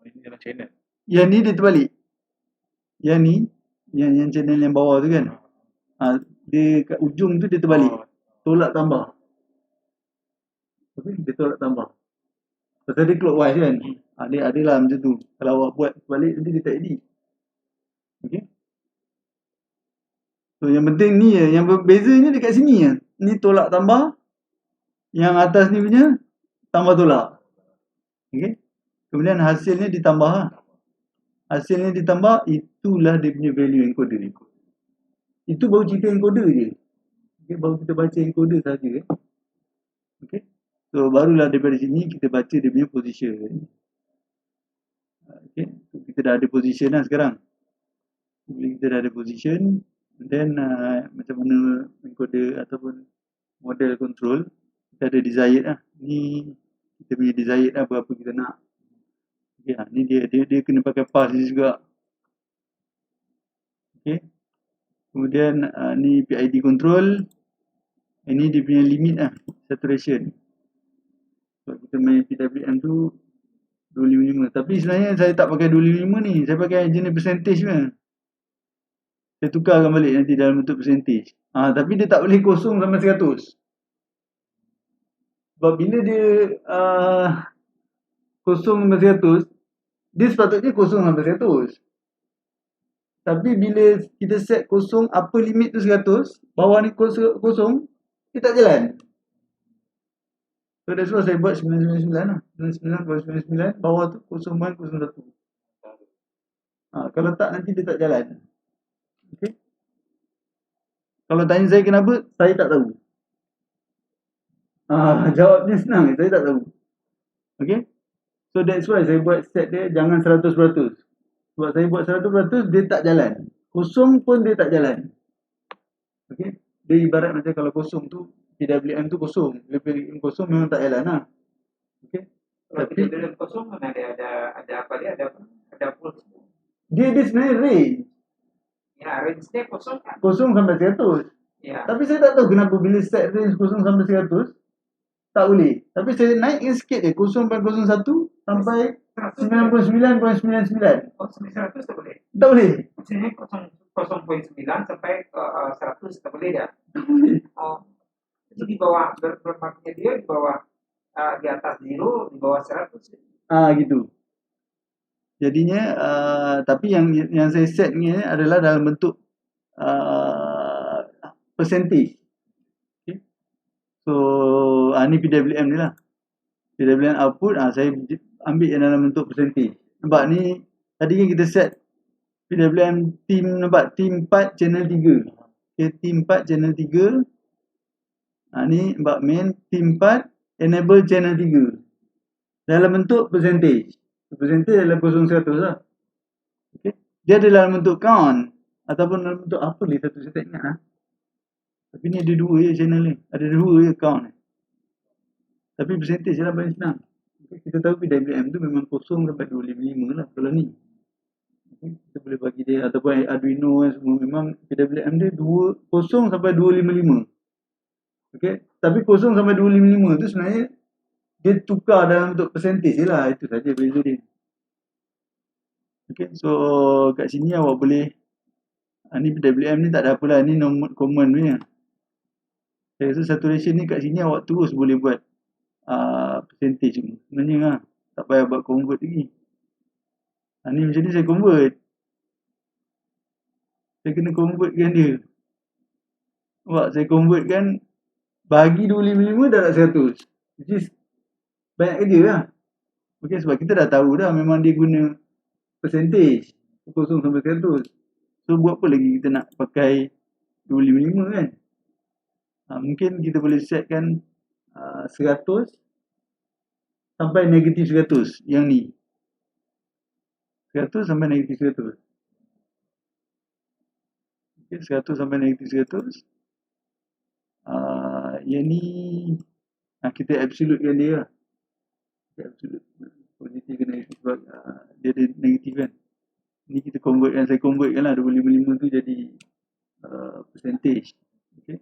Ini dalam channel. Yang ni dia terbalik. Yang ni, yang channel yang bawah tu kan. Dia kat ujung tu dia terbalik. Tolak tambah. Okay, dia tolak tambah. Pasal dia clockwise kan. Dia adalah macam tu. Kalau awak buat balik nanti dia tak edit. Okay. So yang penting ni je. Yang bezanya dekat sini je. Ni tolak tambah. Yang atas ni punya tambah tolak. Okay. Kemudian hasilnya ditambah lah. Hasilnya ditambah, itulah dia punya value encoder ni. Itu baru cerita encoder je. Okay, baru kita baca encoder saja. Okay. So barulah daripada sini kita baca dia punya position. Okay. So, kita dah ada position lah sekarang. Bila kita dah ada position, then macam mana encoder ataupun model control, kita ada desired lah. Ni kita punya desired lah berapa kita nak. Okay, ni dia kena pakai pulse juga. Okay. Kemudian ni PID control. Ini dia punya limit lah, saturation. Sebab kita main PWM tu 255. Tapi sebenarnya saya tak pakai 255 ni. Saya pakai jenis percentage punya. Saya tukarkan balik nanti dalam bentuk percentage. Tapi dia tak boleh kosong sampai 100. Sebab bila dia kosong sampai 100, dia sepatutnya kosong sampai 100. Tapi bila kita set kosong, upper limit tu 100, bawah ni kosong, dia tak jalan. So that's why saya buat 999 lah. 99.99, bawah tu 0.01. Kalau tak nanti dia tak jalan. Okay. Kalau tanya saya kenapa, saya tak tahu. Jawabnya senang, saya tak tahu. Okay. So that's why saya buat set dia jangan 100%. Sebab saya buat 100%, dia tak jalan. Kosong pun dia tak jalan. Okay. Dia ibarat macam kalau kosong tu, PWM tu kosong. Bila PWM kosong memang tak jalan lah. Okay. Kalau PWM kosong mana ada apa dia? Ada full. Dia sebenarnya range. Ya, range dia kosong kan? Kosong sampai 100. Ya. Tapi saya tak tahu kenapa bila set range kosong sampai 100, tak boleh. Tapi saya naikkan sikit je, 0.01 sampai 99.99. Oh, 100 tak boleh? Tak boleh. Maksudnya 0.9 sampai 100 tak boleh dah? Tak boleh. Oh. Jadi di bawah, bermakna dia di bawah, di atas 0, di bawah 100. Gitu. Jadinya, tapi yang saya set ni adalah dalam bentuk percentage. Okay. So, ni PWM ni lah. PWM output, saya ambil yang dalam bentuk percentage. Nampak ni, tadi kan kita set PWM team, nampak? Team 4 channel 3. Okay, team 4 channel 3. Ni nampak main, team 4 enable channel 3. Dalam bentuk percentage. Percentage adalah 0.100 lah. Okay. Dia ada dalam bentuk count. Ataupun dalam bentuk apa ni satu, saya tak ingat lah. Tapi ni ada 2 je channel ni. Ada 2 je count ni. Tapi percentage lah paling senang. Okay. Kita tahu PWM tu memang 0 sampai 255 lah kalau ni. Okay. Kita boleh bagi dia. Ataupun Arduino kan semua. Memang PWM dia 0 sampai 255. Okay. Tapi 0 sampai 255 tu sebenarnya dia tukar dalam bentuk percentage je lah. Itu saja beza dia. Okay. So kat sini awak boleh, ni PWM ni tak ada apa lah. Ni normal common punya. Saya rasa saturation ni kat sini awak terus boleh buat percentage ni. Sebenarnya lah. Tak payah buat convert lagi. Ni macam ni saya convert. Saya kena convertkan dia. Nampak? Saya convertkan bagi 255 dah nak 100. Which is banyak kerja lah. Okay, sebab kita dah tahu dah memang dia guna percentage 0 sampai 100. So buat apa lagi kita nak pakai 255 kan? Mungkin kita boleh setkan 100 sampai negatif 100 yang ni. 100 sampai negatif 100. Okay, 100 sampai negatif 100. Yang ni kita absolutekan dia lah. Absolute positif ke negatif sebab dia ada negatif kan. Ni kita convertkan, saya convertkan lah 255 tu jadi percentage. Okay.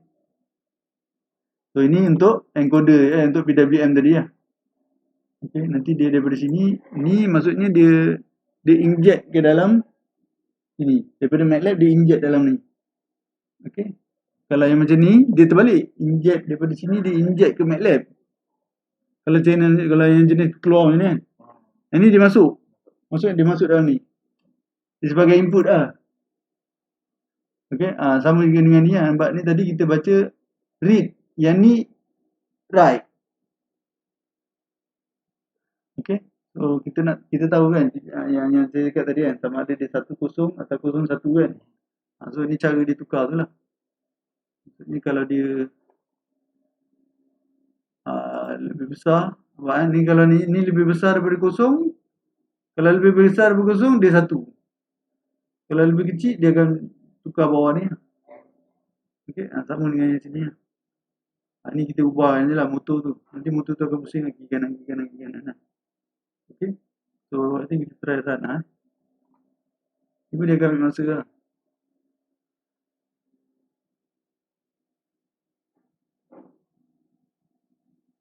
So ini untuk encoder untuk PWM tadi lah. Okay, nanti dia daripada sini, ni maksudnya dia inject ke dalam sini. Daripada MATLAB dia inject dalam ni. Okay. Kalau yang macam ni, dia terbalik. Inject daripada sini, dia inject ke MATLAB. Kalau yang jenis keluar macam ni kan. Yang ni dia masuk. Maksudnya dia masuk dalam ni. Dia sebagai input lah. Okay. Sama dengan ni lah. Nampak ni tadi kita baca read. Yang ni write. Okay. So kita tahu kan yang saya cakap tadi kan, sama ada dia 10 atau 01 kan. So ni cara dia tukar tu lah. Maksudnya kalau dia lebih besar, ni kalau ni lebih besar daripada 0. Kalau lebih besar daripada 0, dia 1. Kalau lebih kecil, dia akan tukar bawah ni. Okay, sama dengan yang sini. Ni kita ubah je lah motor tu. Nanti motor tu akan pusing kiri kanan. Okay. So, I think kita try run lah. Cuma dia akan ambil masa lah.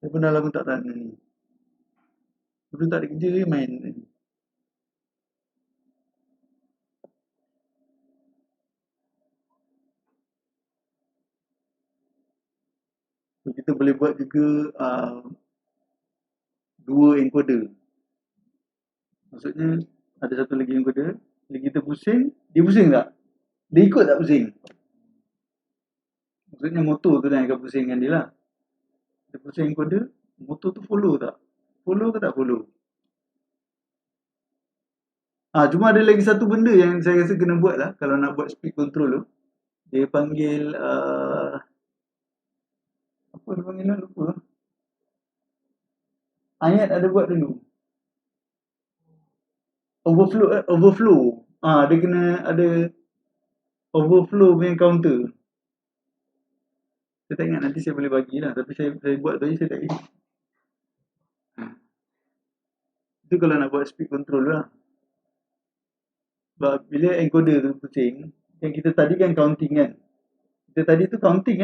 Saya pun dah lama tak run ni. Dulu tak ada kerja je main. So, kita boleh buat juga 2 encoder. Maksudnya ada satu lagi encoder, bila kita pusing, dia pusing tak? Dia ikut tak pusing? Maksudnya motor tu yang akan pusingkan dia lah. Dia pusing encoder, motor tu follow tak? Follow ke tak follow? Cuma ada lagi satu benda yang saya rasa kena buat lah kalau nak buat speed control tu. Dia panggil apa dia panggil lah, lupa. Ayat ada buat dulu. Overflow. Dia kena ada overflow punya counter. Saya tak ingat, nanti saya boleh bagilah. Tapi saya buat tadi saya tak ingat. Itu kalau nak buat speed control lah. Sebab bila encoder tu pusing, yang kita tadi kan counting kan. Kita tadi tu counting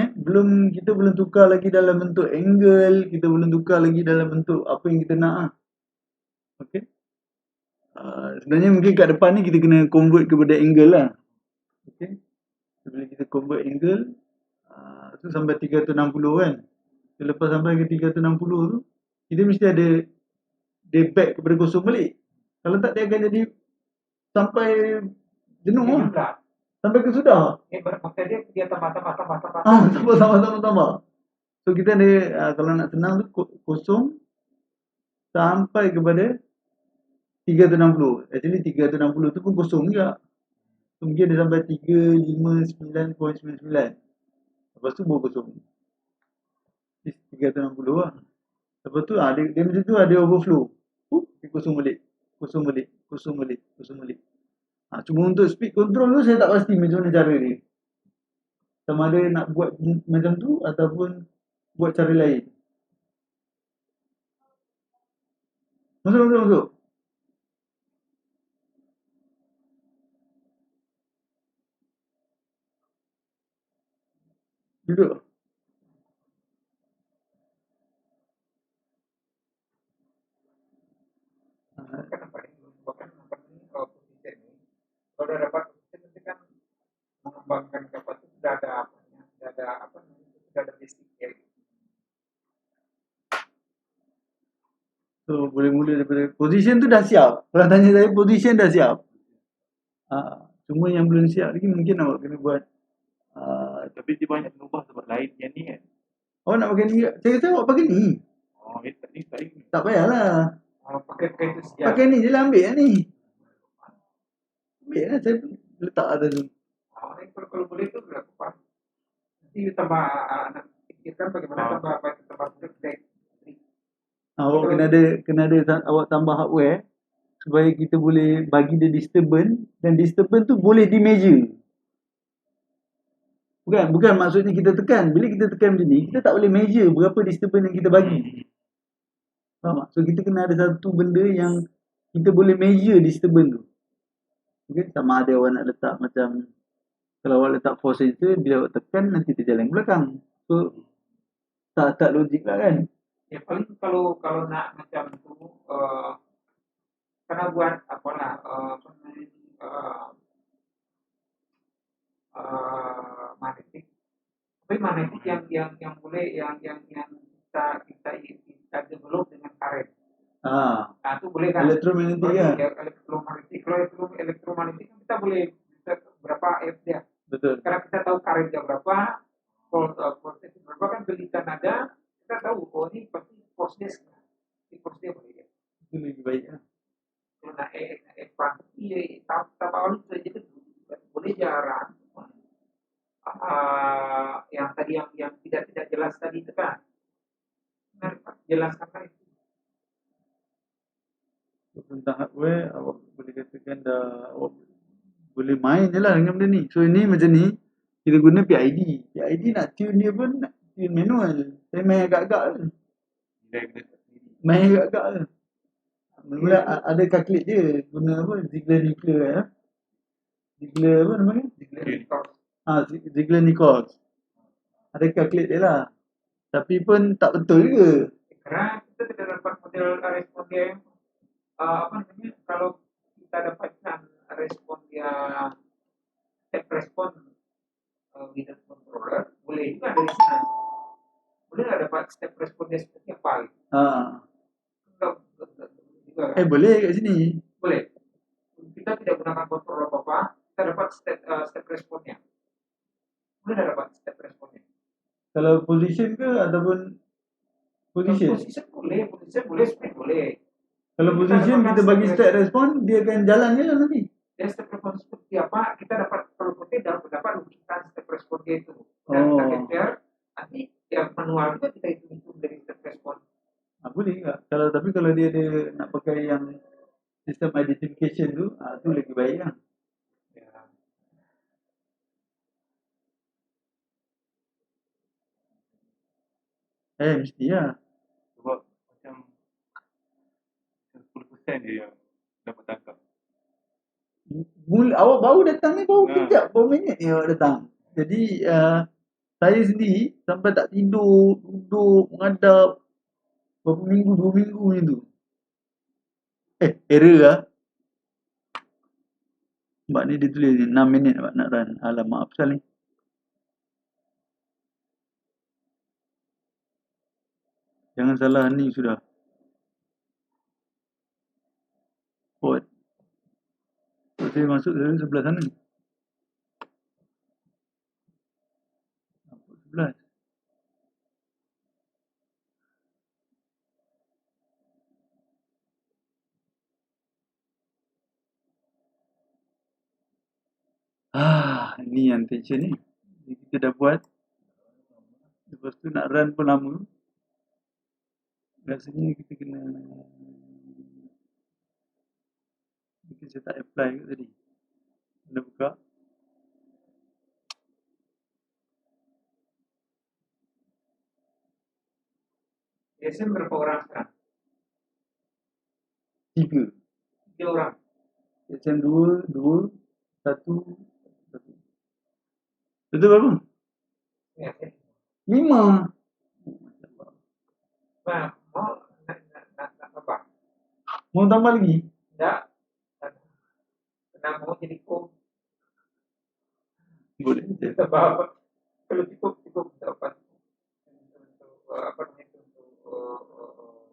kita belum tukar lagi dalam bentuk angle, kita belum tukar lagi dalam bentuk apa yang kita nak lah. Okay. Sebenarnya mungkin kat depan ni kita kena convert kepada angle lah. Okay. Bila kita convert angle, tu sampai 360 kan. Lepas sampai ke 360 tu, kita mesti ada dia back kepada kosong balik. Kalau tak, dia akan jadi sampai jenuh lah. Sampai ke sudah. Maksudnya dia tambah. Tambah. So kita ada, kalau nak tenang tu kosong sampai kepada 360. Actually 360 tu pun kosong juga. So, mungkin dia sampai 359.99. Lepas tu baru kosong. 360 lah. Lepas tu dia macam tu ada overflow. Dia kosong balik. Cuma untuk speed control tu saya tak pasti macam mana cara dia. Sama ada nak buat macam tu ataupun buat cara lain. Masuk. Duduk. Kalau dah dapat nanti kan mengembangkan kapal itu sudah ada listiknya. So boleh mula daripada position tu dah siap. Kalau tanya saya, position dah siap. Cuma yang belum siap lagi mungkin awak kena buat. Tapi dia banyak berubah sebab lain yang ni kan. Awak nak pakai ni ke? Saya kata awak pakai ni. Tak payahlah. Pakai itu siap. Pakai ni je lah, ambil lah ni. Ambil lah, saya letak atas tu. Kalau boleh tu berapa? Nanti tambah nak fikirkan bagaimana tambah break. Awak kena ada awak tambah hardware supaya kita boleh bagi dia disturbance, dan disturbance tu boleh di measure. Bukan maksudnya kita tekan. Bila kita tekan macam ni, kita tak boleh measure berapa disturbance yang kita bagi. Faham tak? So kita kena ada satu benda yang kita boleh measure disturbance tu. Okay? Sama ada awak nak letak macam, kalau awak letak force sensor, bila awak tekan nanti dia jalan ke belakang. So tak logik lah kan. Ya paling kalau nak macam tu kena buat magnetik. Tapi magnetik yang boleh yang kita develop dengan karet. Itu boleh kan? Elektromagnetik ya. Elektromagnetik. Kalau elektromagnetik kita boleh berapa F dia. Betul. Karena kita tahu karetnya berapa, proses berapa kan belikan ada, kita tahu ini pasti force dia boleh dia. Itu lebih baik lah. Karena ekspansi tahap awal itu boleh jarang. Yang tadi yang tidak jelas tadi itu kan, jelaskan kan itu. Tentang hardware, awak boleh katakan dah awak boleh main je lah dengan benda ni. So ini macam ni, kita guna PID. PID nak tune dia pun nak tune manual. Saya main agak-agak je. Mula-mula ada calculate je. Guna apa? Ziegler nuclear ya. Ziegler apa namanya? Ziegler Nichols. Ada calculate dia lah. Tapi pun tak betul juga. Karena kita tidak dapat model respon dia kalau kita dapatkan respon dia step respon within controller, boleh juga dari sana. Boleh nggak dapat step respon dia seperti apa? Enggak juga. Boleh kat sini. Boleh. Kita tidak gunakan kontrol apa-apa, kita dapat step responnya. Boleh nggak dapat step responnya? Kalau position ke ataupun position? Position boleh, speed boleh. Kalau position kita bagi step respon, dia akan jalan je lah nanti. Dia step respon seperti apa, kita dapat kalau kita dapat rujukan step respon dia itu. Dan kita compare, nanti yang manual juga kita hitung dari step respon. Boleh enggak? Tapi kalau dia ada nak pakai yang sistem identification tu, tu lagi baik lah. Mesti lah. Sebab macam 10% dia yang dapat tangkap. Awak baru datang ni, baru kejap, baru minit ni awak datang. Jadi saya sendiri sampai tak tidur, duduk, mengadap berapa minggu, 2 minggu macam tu. Error lah. Sebab ni dia tulis 6 minit nak run. Alamak, apa pasal ni? Jangan salah ni sudah. Port. Saya masuk dari sebelah sana. Port 11. Ni yang tension ni. Kita dah buat. Lepas tu nak run pun lama. Rasanya kita kena mungkin saya tak apply ke tadi. Kena buka. Biasanya berapa orang sekarang? 3 orang. SM 2, 1. Betul berapa? Ya, 5. Nah, mau nak apa? Mau tambah lagi? Tidak. Kenapa mau jadi kom? Boleh. Kita bawa. Kalau cukup dapat untuk apa namanya untuk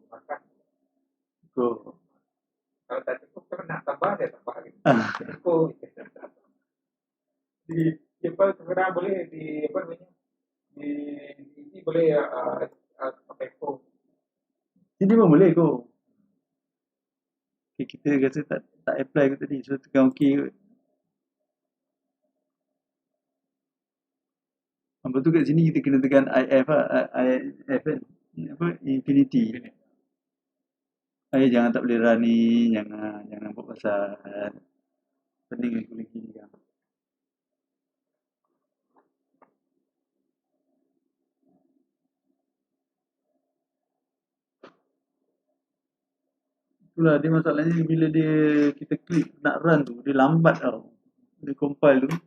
makan. Kalau tak cukup kan nak tambah dia tambah lagi. Cukup. Di Jepang sekarang boleh di apa namanya di boleh pakai kom. Sini pun boleh kot. Okay, kita rasa tak apply kot tadi. So tekan OK kot. Lepas tu kat sini kita kena tekan IF lah. IF kan. Apa? Infinity. Jangan tak boleh run ni. Jangan buat pasal. Pening aku lagi ni kan. Itulah dia masalahnya bila kita klik nak run tu. Dia lambat tau. Dia compile tu.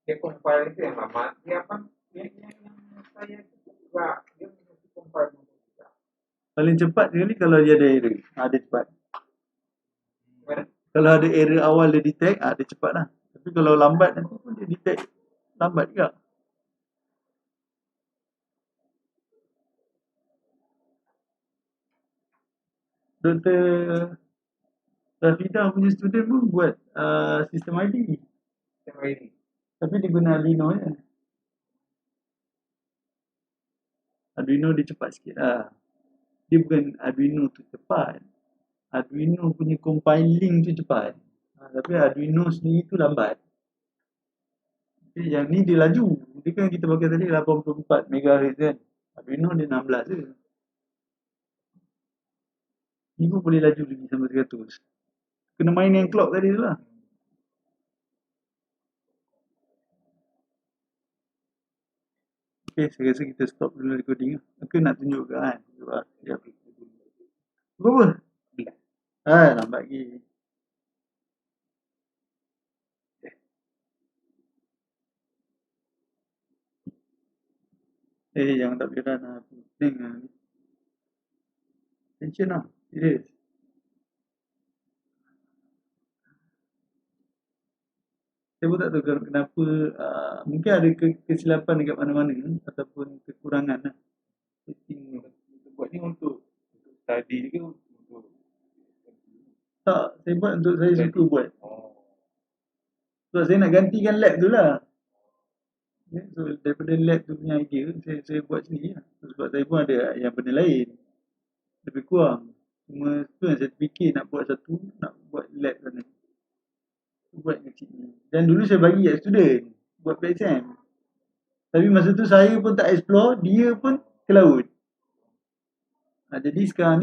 Dia compile itu yang lama. Dia apa? Yang saya juga dia mesti compile juga. Paling cepat sekali kalau dia ada error. Dia cepat. Kalau ada error awal dia detect, dia cepat lah. Tapi kalau lambat nanti pun dia detect lambat juga. Dr. Rafidah punya student pun buat sistem ID. Tapi dia guna Arduino je. Arduino dia cepat sikit lah. Dia bukan Arduino tu cepat. Arduino punya compiling tu cepat. Tapi Arduino sendiri tu lambat. Yang ni dia laju. Dia kan kita pakai tadi 84 MHz kan. Arduino dia 16 je. Ni pun boleh laju lagi sampai 100. Kena main yang clock tadi tu lah. Okay, saya rasa kita stop dulu recording lah. Aku nak tunjuk ke kan? Berapa? Lambat lagi. Jangan tak boleh run lah. Pening lah. Tension lah. Serius. saya pun tak tahu kenapa mungkin ada kesilapan dekat mana-mana ataupun kekurangan lah. Setting tu. Buat ni untuk study ke untuk Tak, saya buat untuk saya suka buat. oh. Sebab saya nak gantikan lab tu lah. So daripada lab tu punya idea saya buat sendiri lah. Sebab saya pun ada yang benda lain. Lebih kurang. Cuma tu yang saya fikir nak buat satu, nak buat lab sana. Buat kecil ni. Dan dulu saya bagi kat student buat exam. Tapi masa tu saya pun tak explore, dia pun ke laut. Jadi sekarang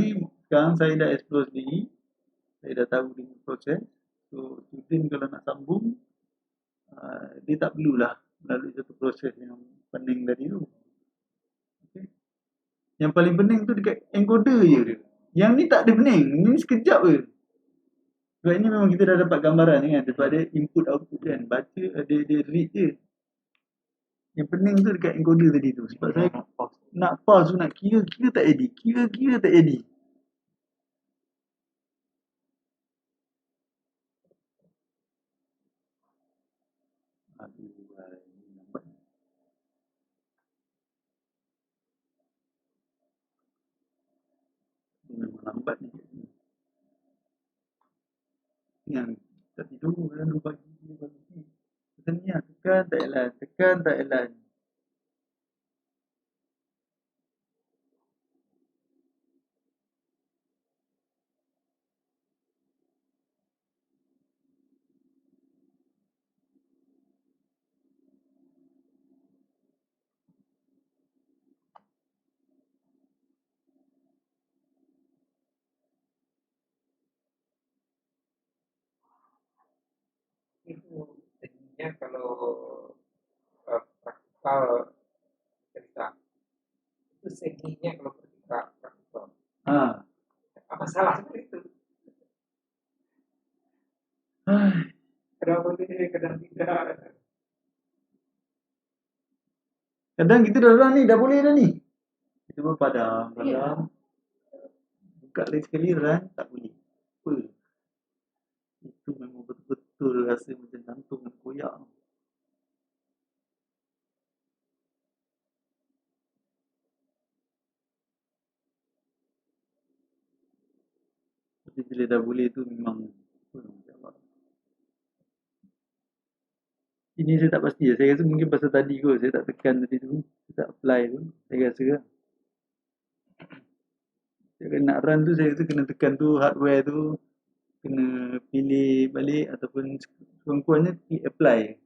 saya dah explore sendiri. Saya dah tahu dengan proses. So student kalau nak sambung, dia tak perlulah melalui satu proses yang pening tadi tu. Okay. Yang paling pening tu dekat encoder je. Yang ni tak ada pening. Ni sekejap je. Sebab ni memang kita dah dapat gambaran kan. Sebab dia input output kan. Baca dia read je. Yang pening tu dekat encoder tadi tu. Sebab saya nak pause tu nak kira tak jadi. Kira tak jadi. Memang lambat ni. Yang tak tidur dalam 2 pagi. Macam ni lah. Tekan tak jalan. Itu jadinya kalau praktikal cerita itu seninya kalau praktikal apa salah seperti itu kadang boleh kadang tidak Kadang kita dah run ni, dah boleh dah ni. Kita pun padam. Buka lagi sekali run, tak boleh. Apa? Itu memang betul-betul rasa macam jantung nak koyak. Tapi bila dah boleh tu memang ini saya tak pasti. Saya rasa mungkin pasal tadi kot. Saya tak tekan tadi tu. Saya tak apply tu. Saya rasa lah. Saya nak run tu saya rasa kena tekan tu hardware tu. Kena pilih balik ataupun kurang-kurangnya apply.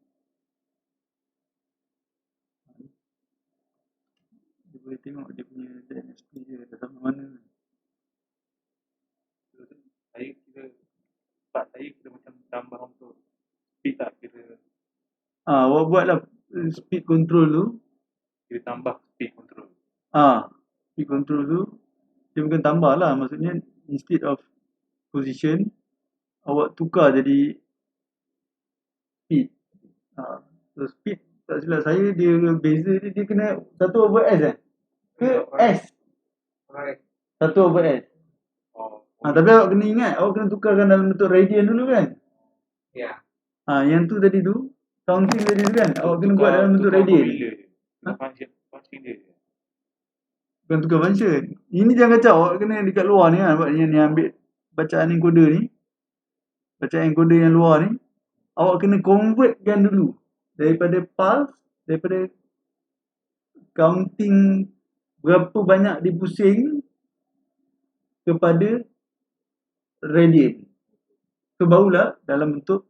Dia boleh tengok dia punya DNSP dia dah sampai mana. Saya kira macam tambah untuk speed tak kira Awak buatlah speed control tu. kira tambah speed control. Speed control tu dia bukan tambah lah. Maksudnya instead of position awak tukar jadi speed. So speed tak silap saya dia beza dia kena 1/S ke S? 1/S. Tapi awak kena ingat, awak kena tukarkan dalam bentuk radian dulu kan? ya. Yang tu tadi tu, counting tadi tu kan, awak kena buat dalam bentuk radian. Function dia. Bukan tukar function. Ini jangan kacau, awak kena dekat luar ni kan, ni ambil bacaan encoder ni. Bacaan encoder yang luar ni, awak kena convertkan dulu. Daripada pulse, daripada counting berapa banyak dipusing kepada radian. So barulah dalam bentuk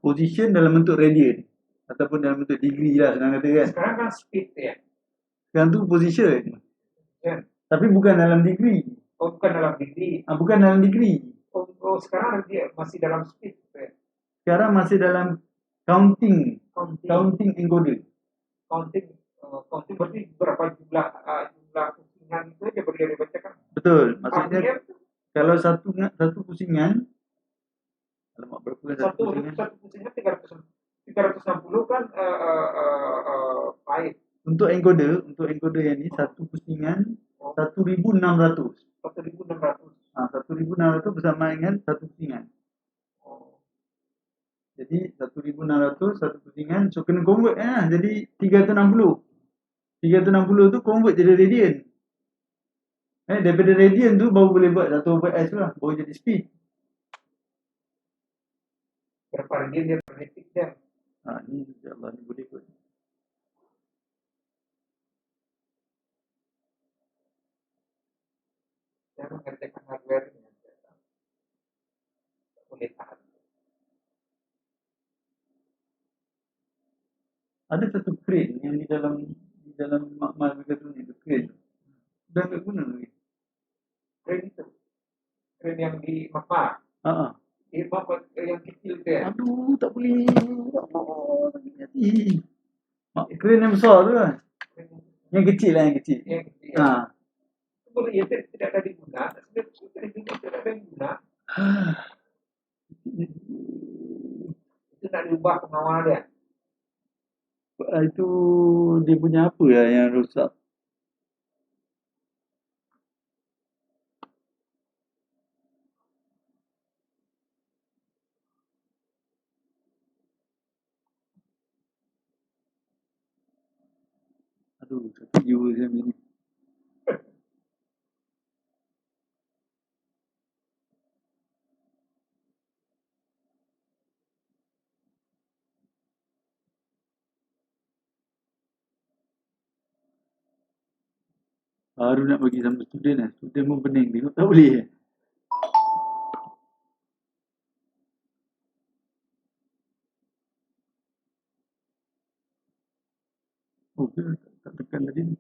position dalam bentuk radian ataupun dalam bentuk degree lah senang kata kan. Sekarang kan speed ya. Sekarang tu position. Ya. Tapi bukan dalam degree. Bukan dalam degree. Bukan dalam degree. Sekarang dia masih dalam speed ya. Sekarang masih dalam counting encoder. Counting berarti berapa jumlah pusingan itu aja boleh dibacakan. Betul. Maksudnya kalau satu pusingan, alamak berapa kan satu pusingan 360 kan byte. Untuk encoder yang ni satu pusingan 1600. 1600 bersama dengan satu pusingan. Jadi 1600 satu pusingan, so kena convert lah. Jadi 360. 360 tu convert jadi radian. Daripada radian tu baru boleh buat 1/s tu lah, baru jadi speed. Berapa radian dia per detik dia. Ni insyaAllah ni boleh kot. Saya mengerjakan hardware ini. Tak boleh tahan. Ada satu crane yang di dalam makmal mekatronik tu, crane tu. Dah tak guna lagi. Crane itu. Crane yang di Mekah. Dia bapak yang kecil tu ya. Aduh, tak boleh. Allah, sakit hati. Crane yang besar tu lah. Yang kecil lah, yang kecil. Yang kecil. Ya. Boleh ya, tidak ada diguna. Sebenarnya tidak ada diguna. Itu nak diubah pengawal dia. Itu dia punya apa lah yang rosak. Aduh, sakit jiwa saya macam ni. Baru nak bagi sama student lah. Student pun pening. Tengok tak boleh. Oh, tak tekan tadi ni.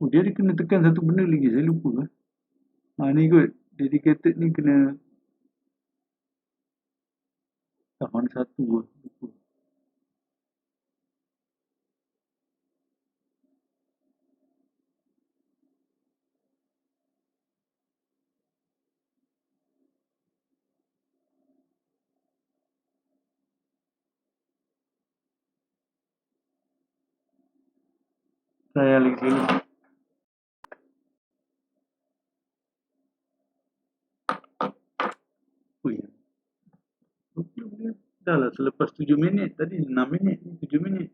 Oh, dia kena tekan satu benda lagi. Saya lupa lah. Ni kot. Dedicated ni kena mana satu lah. Lupa. Saya lagi sekali. Oh ya. Dah lah selepas 7 minit. Tadi 6 minit. 7 minit.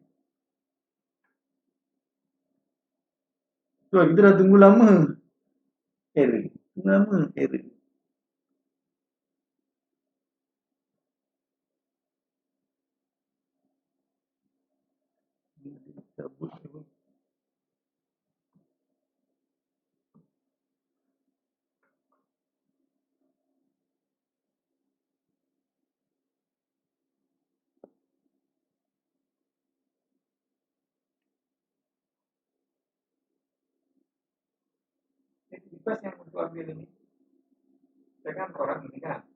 Sebab kita dah tunggu lama. Error. Tunggu lama. Error. Cabut apa. Aktivitas yang untuk ambil ini. Saya kan orang ini kan.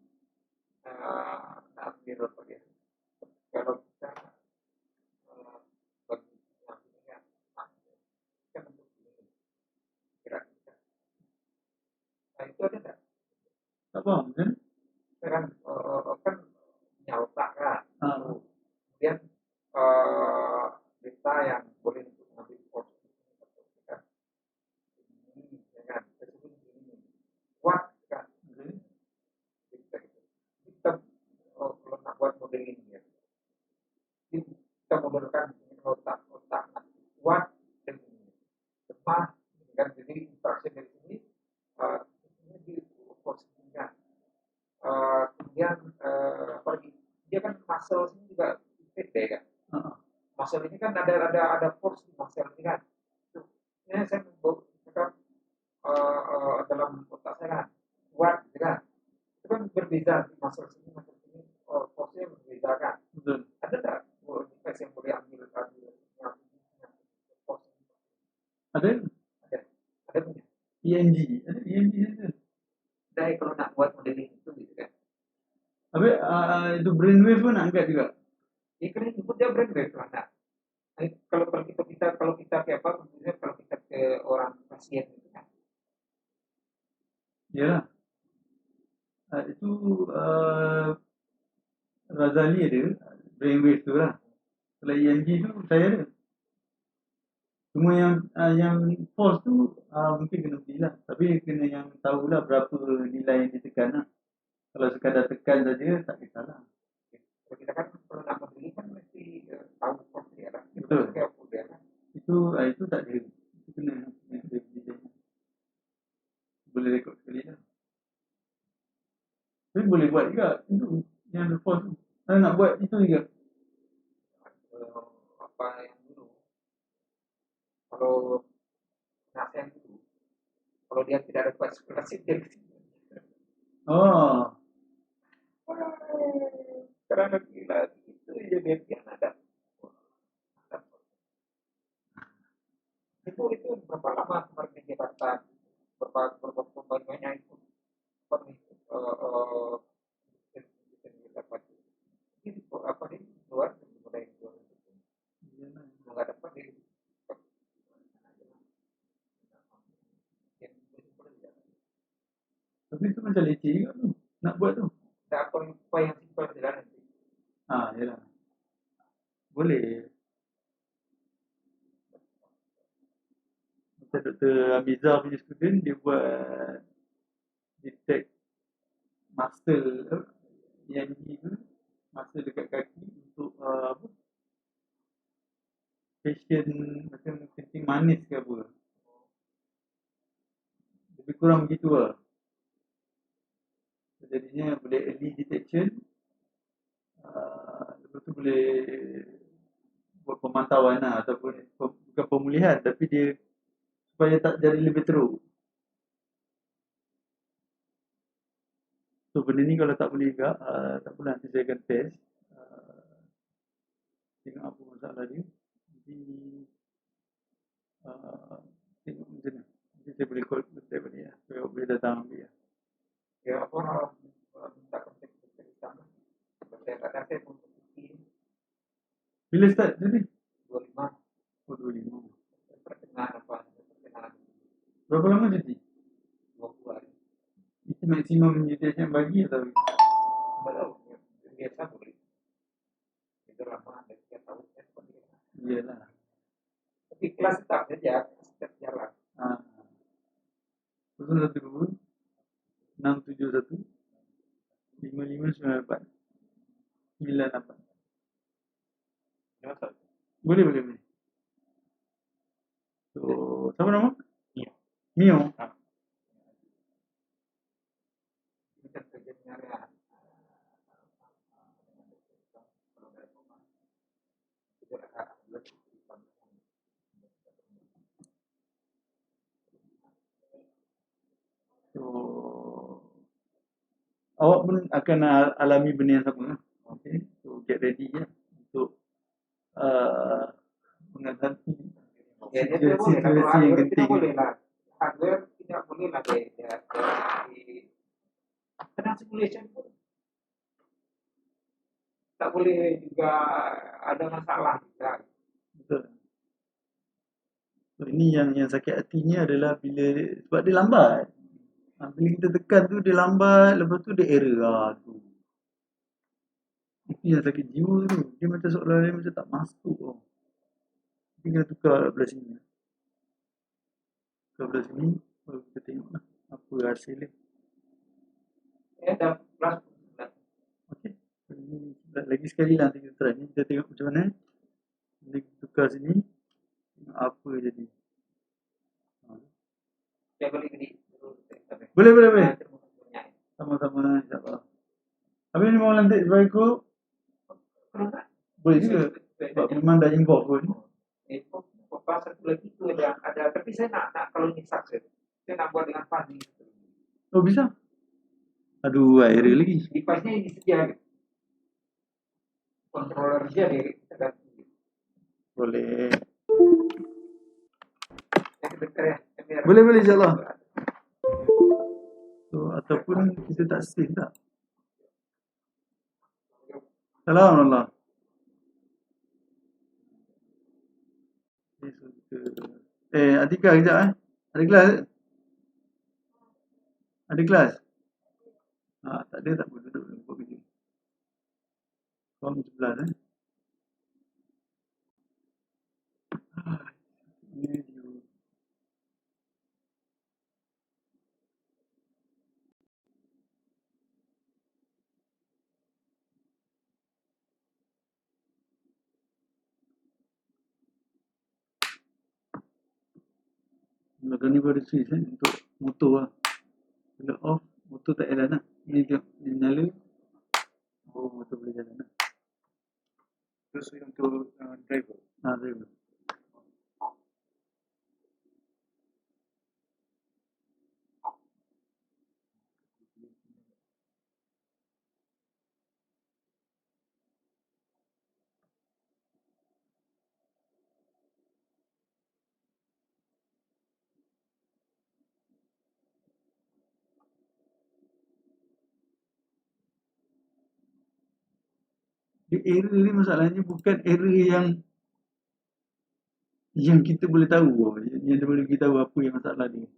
Ambil apa dia. Kalau kita bagi yang ini kan. Kan untuk ini. Kira-kira. Nah itu ada tak? Tak faham kan? Saya kan nyautak kan. Kemudian data yang boleh untuk mengambil pos kan ini ya kan tersebut ini kuat kan kita kalau nak buat model ini ya kita modelkan otak kuat dan lemah kan jadi instruksi dari sini ini di posisinya kemudian pergi dia kan muscle ini juga gede kan muscle ini kan ada force di muscle ini kan ini saya membuat dalam otak saya kan kuat gitu kan itu kan berbeza di muscle sini force-nya berbeda kan ada tak device yang boleh ambil force Ada punya EMG. Ada EMG saja. dari kalau nak buat modeling itu gitu kan Habis itu brainwave pun nak angkat juga. ya kan itu dia brainwave lah nak kalau kita ke apa kalau kita ke orang pasien gitu kan Yalah. Itu Razali ada brainwave tu lah. Kalau EMG tu saya ada. Cuma yang false tu mungkin kena beli lah. Tapi kena yang tahulah berapa nilai yang ditekan lah. Kalau sekadar tekan saja tak kisahlah. Kalau kita kan kalau nak membeli kan mesti tahu cost dia lah. Betul. Dia kan. Itu tak ada. Itu kena beli dia. Boleh rekod sekali lah. Tapi boleh buat juga. Itu yang ada false tu. Saya nak buat itu juga. Apa yang dulu. Kalau nasihat dulu. Kalau dia tidak dapat scholarship dia Oh. karena gila itu ya dia ada itu berapa lama kemarin di Jakarta berapa banyak itu dapat ini apa nih luar mulai nggak dapat di Tapi itu macam leceh juga tu. Nak buat tu. apa yang simpel di dalam nanti. Yalah. Boleh. Macam Dr. Amiza punya student, dia buat detect muscle EMG tu, muscle dekat kaki untuk apa? Patient macam kencing manis ke apa. Lebih kurang begitu lah. Jadinya boleh early detection. Lepas tu boleh buat pemantauan lah, ataupun bukan pemulihan, tapi dia supaya tak jadi lebih teruk. So benda ni kalau tak boleh juga, tak boleh, nanti saya akan test. Tengok apa masalah dia. Jadi tengok macam mana. Nanti saya boleh call test balik lah. Supaya boleh datang ambil lah. Ya apa minta kontak di sana. Saya kata saya pun Bila start tadi? 25 Oh 25. pertengahan. Berapa lama cuti? 20 hari. Itu maksimum UTSM bagi atau? Biasa boleh. Itu lama ada 3 tahun kan. Iyalah. Tapi kelas tetap saja, tetap jalan. 012 671 5594 98. Boleh. So, siapa nama? Mio. So, awak pun akan alami benda yang sama. Okay. So, get ready ya untuk menghadapi situasi yang genting. Hardware tidak boleh lah karena simulation pun tak boleh juga ada masalah juga. Betul. So, ini yang sakit hatinya adalah sebab dia lambat. Bila kita tekan tu dia lambat, lepas tu dia error tu. Itu yang sakit jiwa tu. Dia macam seolah-olah macam tak masuk tau. Kita kena tukar belah sini. Tukar belah sini, baru kita tengok lah apa hasil dia. Dah plus. Okay. Lagi sekali lah nanti kita try ni. Kita tengok macam mana. Bila kita tukar sini, tengok apa jadi. Boleh. Sama-sama insyaAllah. Habis ni mau lantik sebagai group? Boleh juga. Sebab memang dah involve pun. Satu lagi tu ada tapi saya nak kalau ini sukses, saya nak buat dengan Fandi. Oh bisa? Aduh, air lagi. Device-nya ini saja. Controller dia kita ganti. Boleh. Ya. Boleh insyaAllah. So, ataupun kita tak save tak? Alhamdulillah. Atika kejap Ada kelas Ada kelas? Tak ada tak apa, duduk buat kerja. Form 11 Ini dia. Belakang ni baru switch untuk motor lah. Bila off, motor tak jalan lah. Ni tengok, ni nyala. Oh, motor boleh jalan lah. Terus untuk driver. Driver. Dia error ni masalahnya bukan error yang kita boleh tahu. Yang dia boleh kita tahu apa yang masalah dia.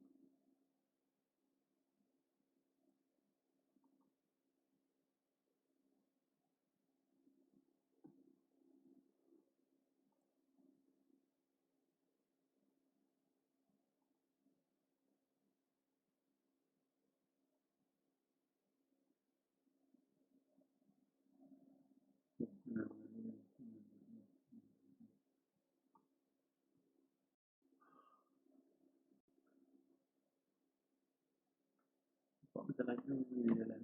Macam laju boleh jalan.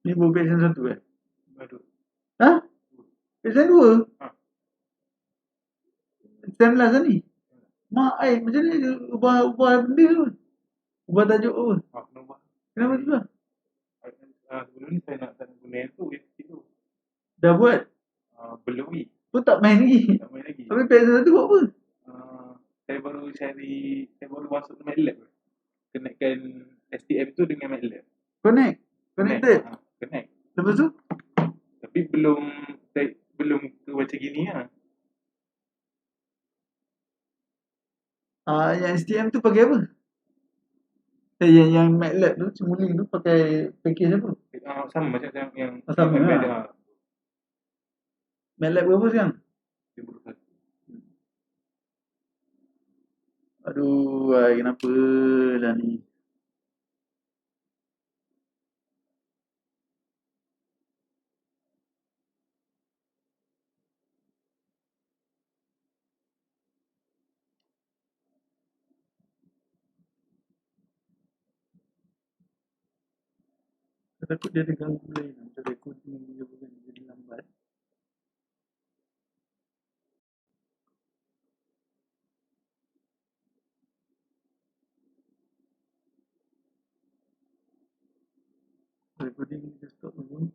Ni baru version 1 Aduh. Version 2? Ha. 19 lah ni. Mak macam ni ubah benda tu. Ubah tajuk tu. Kenapa tu lah? Sebelum ni saya nak guna yang tu, itu. Dah buat? Belum ni. Pun tak main lagi. Tapi version 1 buat apa? Saya baru masuk MATLAB. Connectkan STM tu dengan MATLAB. Connected? Connect. Lepas tu? Tapi belum ke macam gini lah. Yang STM tu pakai apa? Yang MATLAB tu, Simulink tu pakai package apa? Sama macam yang sama yang lah. ada. MATLAB berapa sekarang? 51. Aduh, kenapa lah ni? Saya takut dia ada ganggu lain. Macam recording dia bukan jadi lambat. Recording kita stop dulu.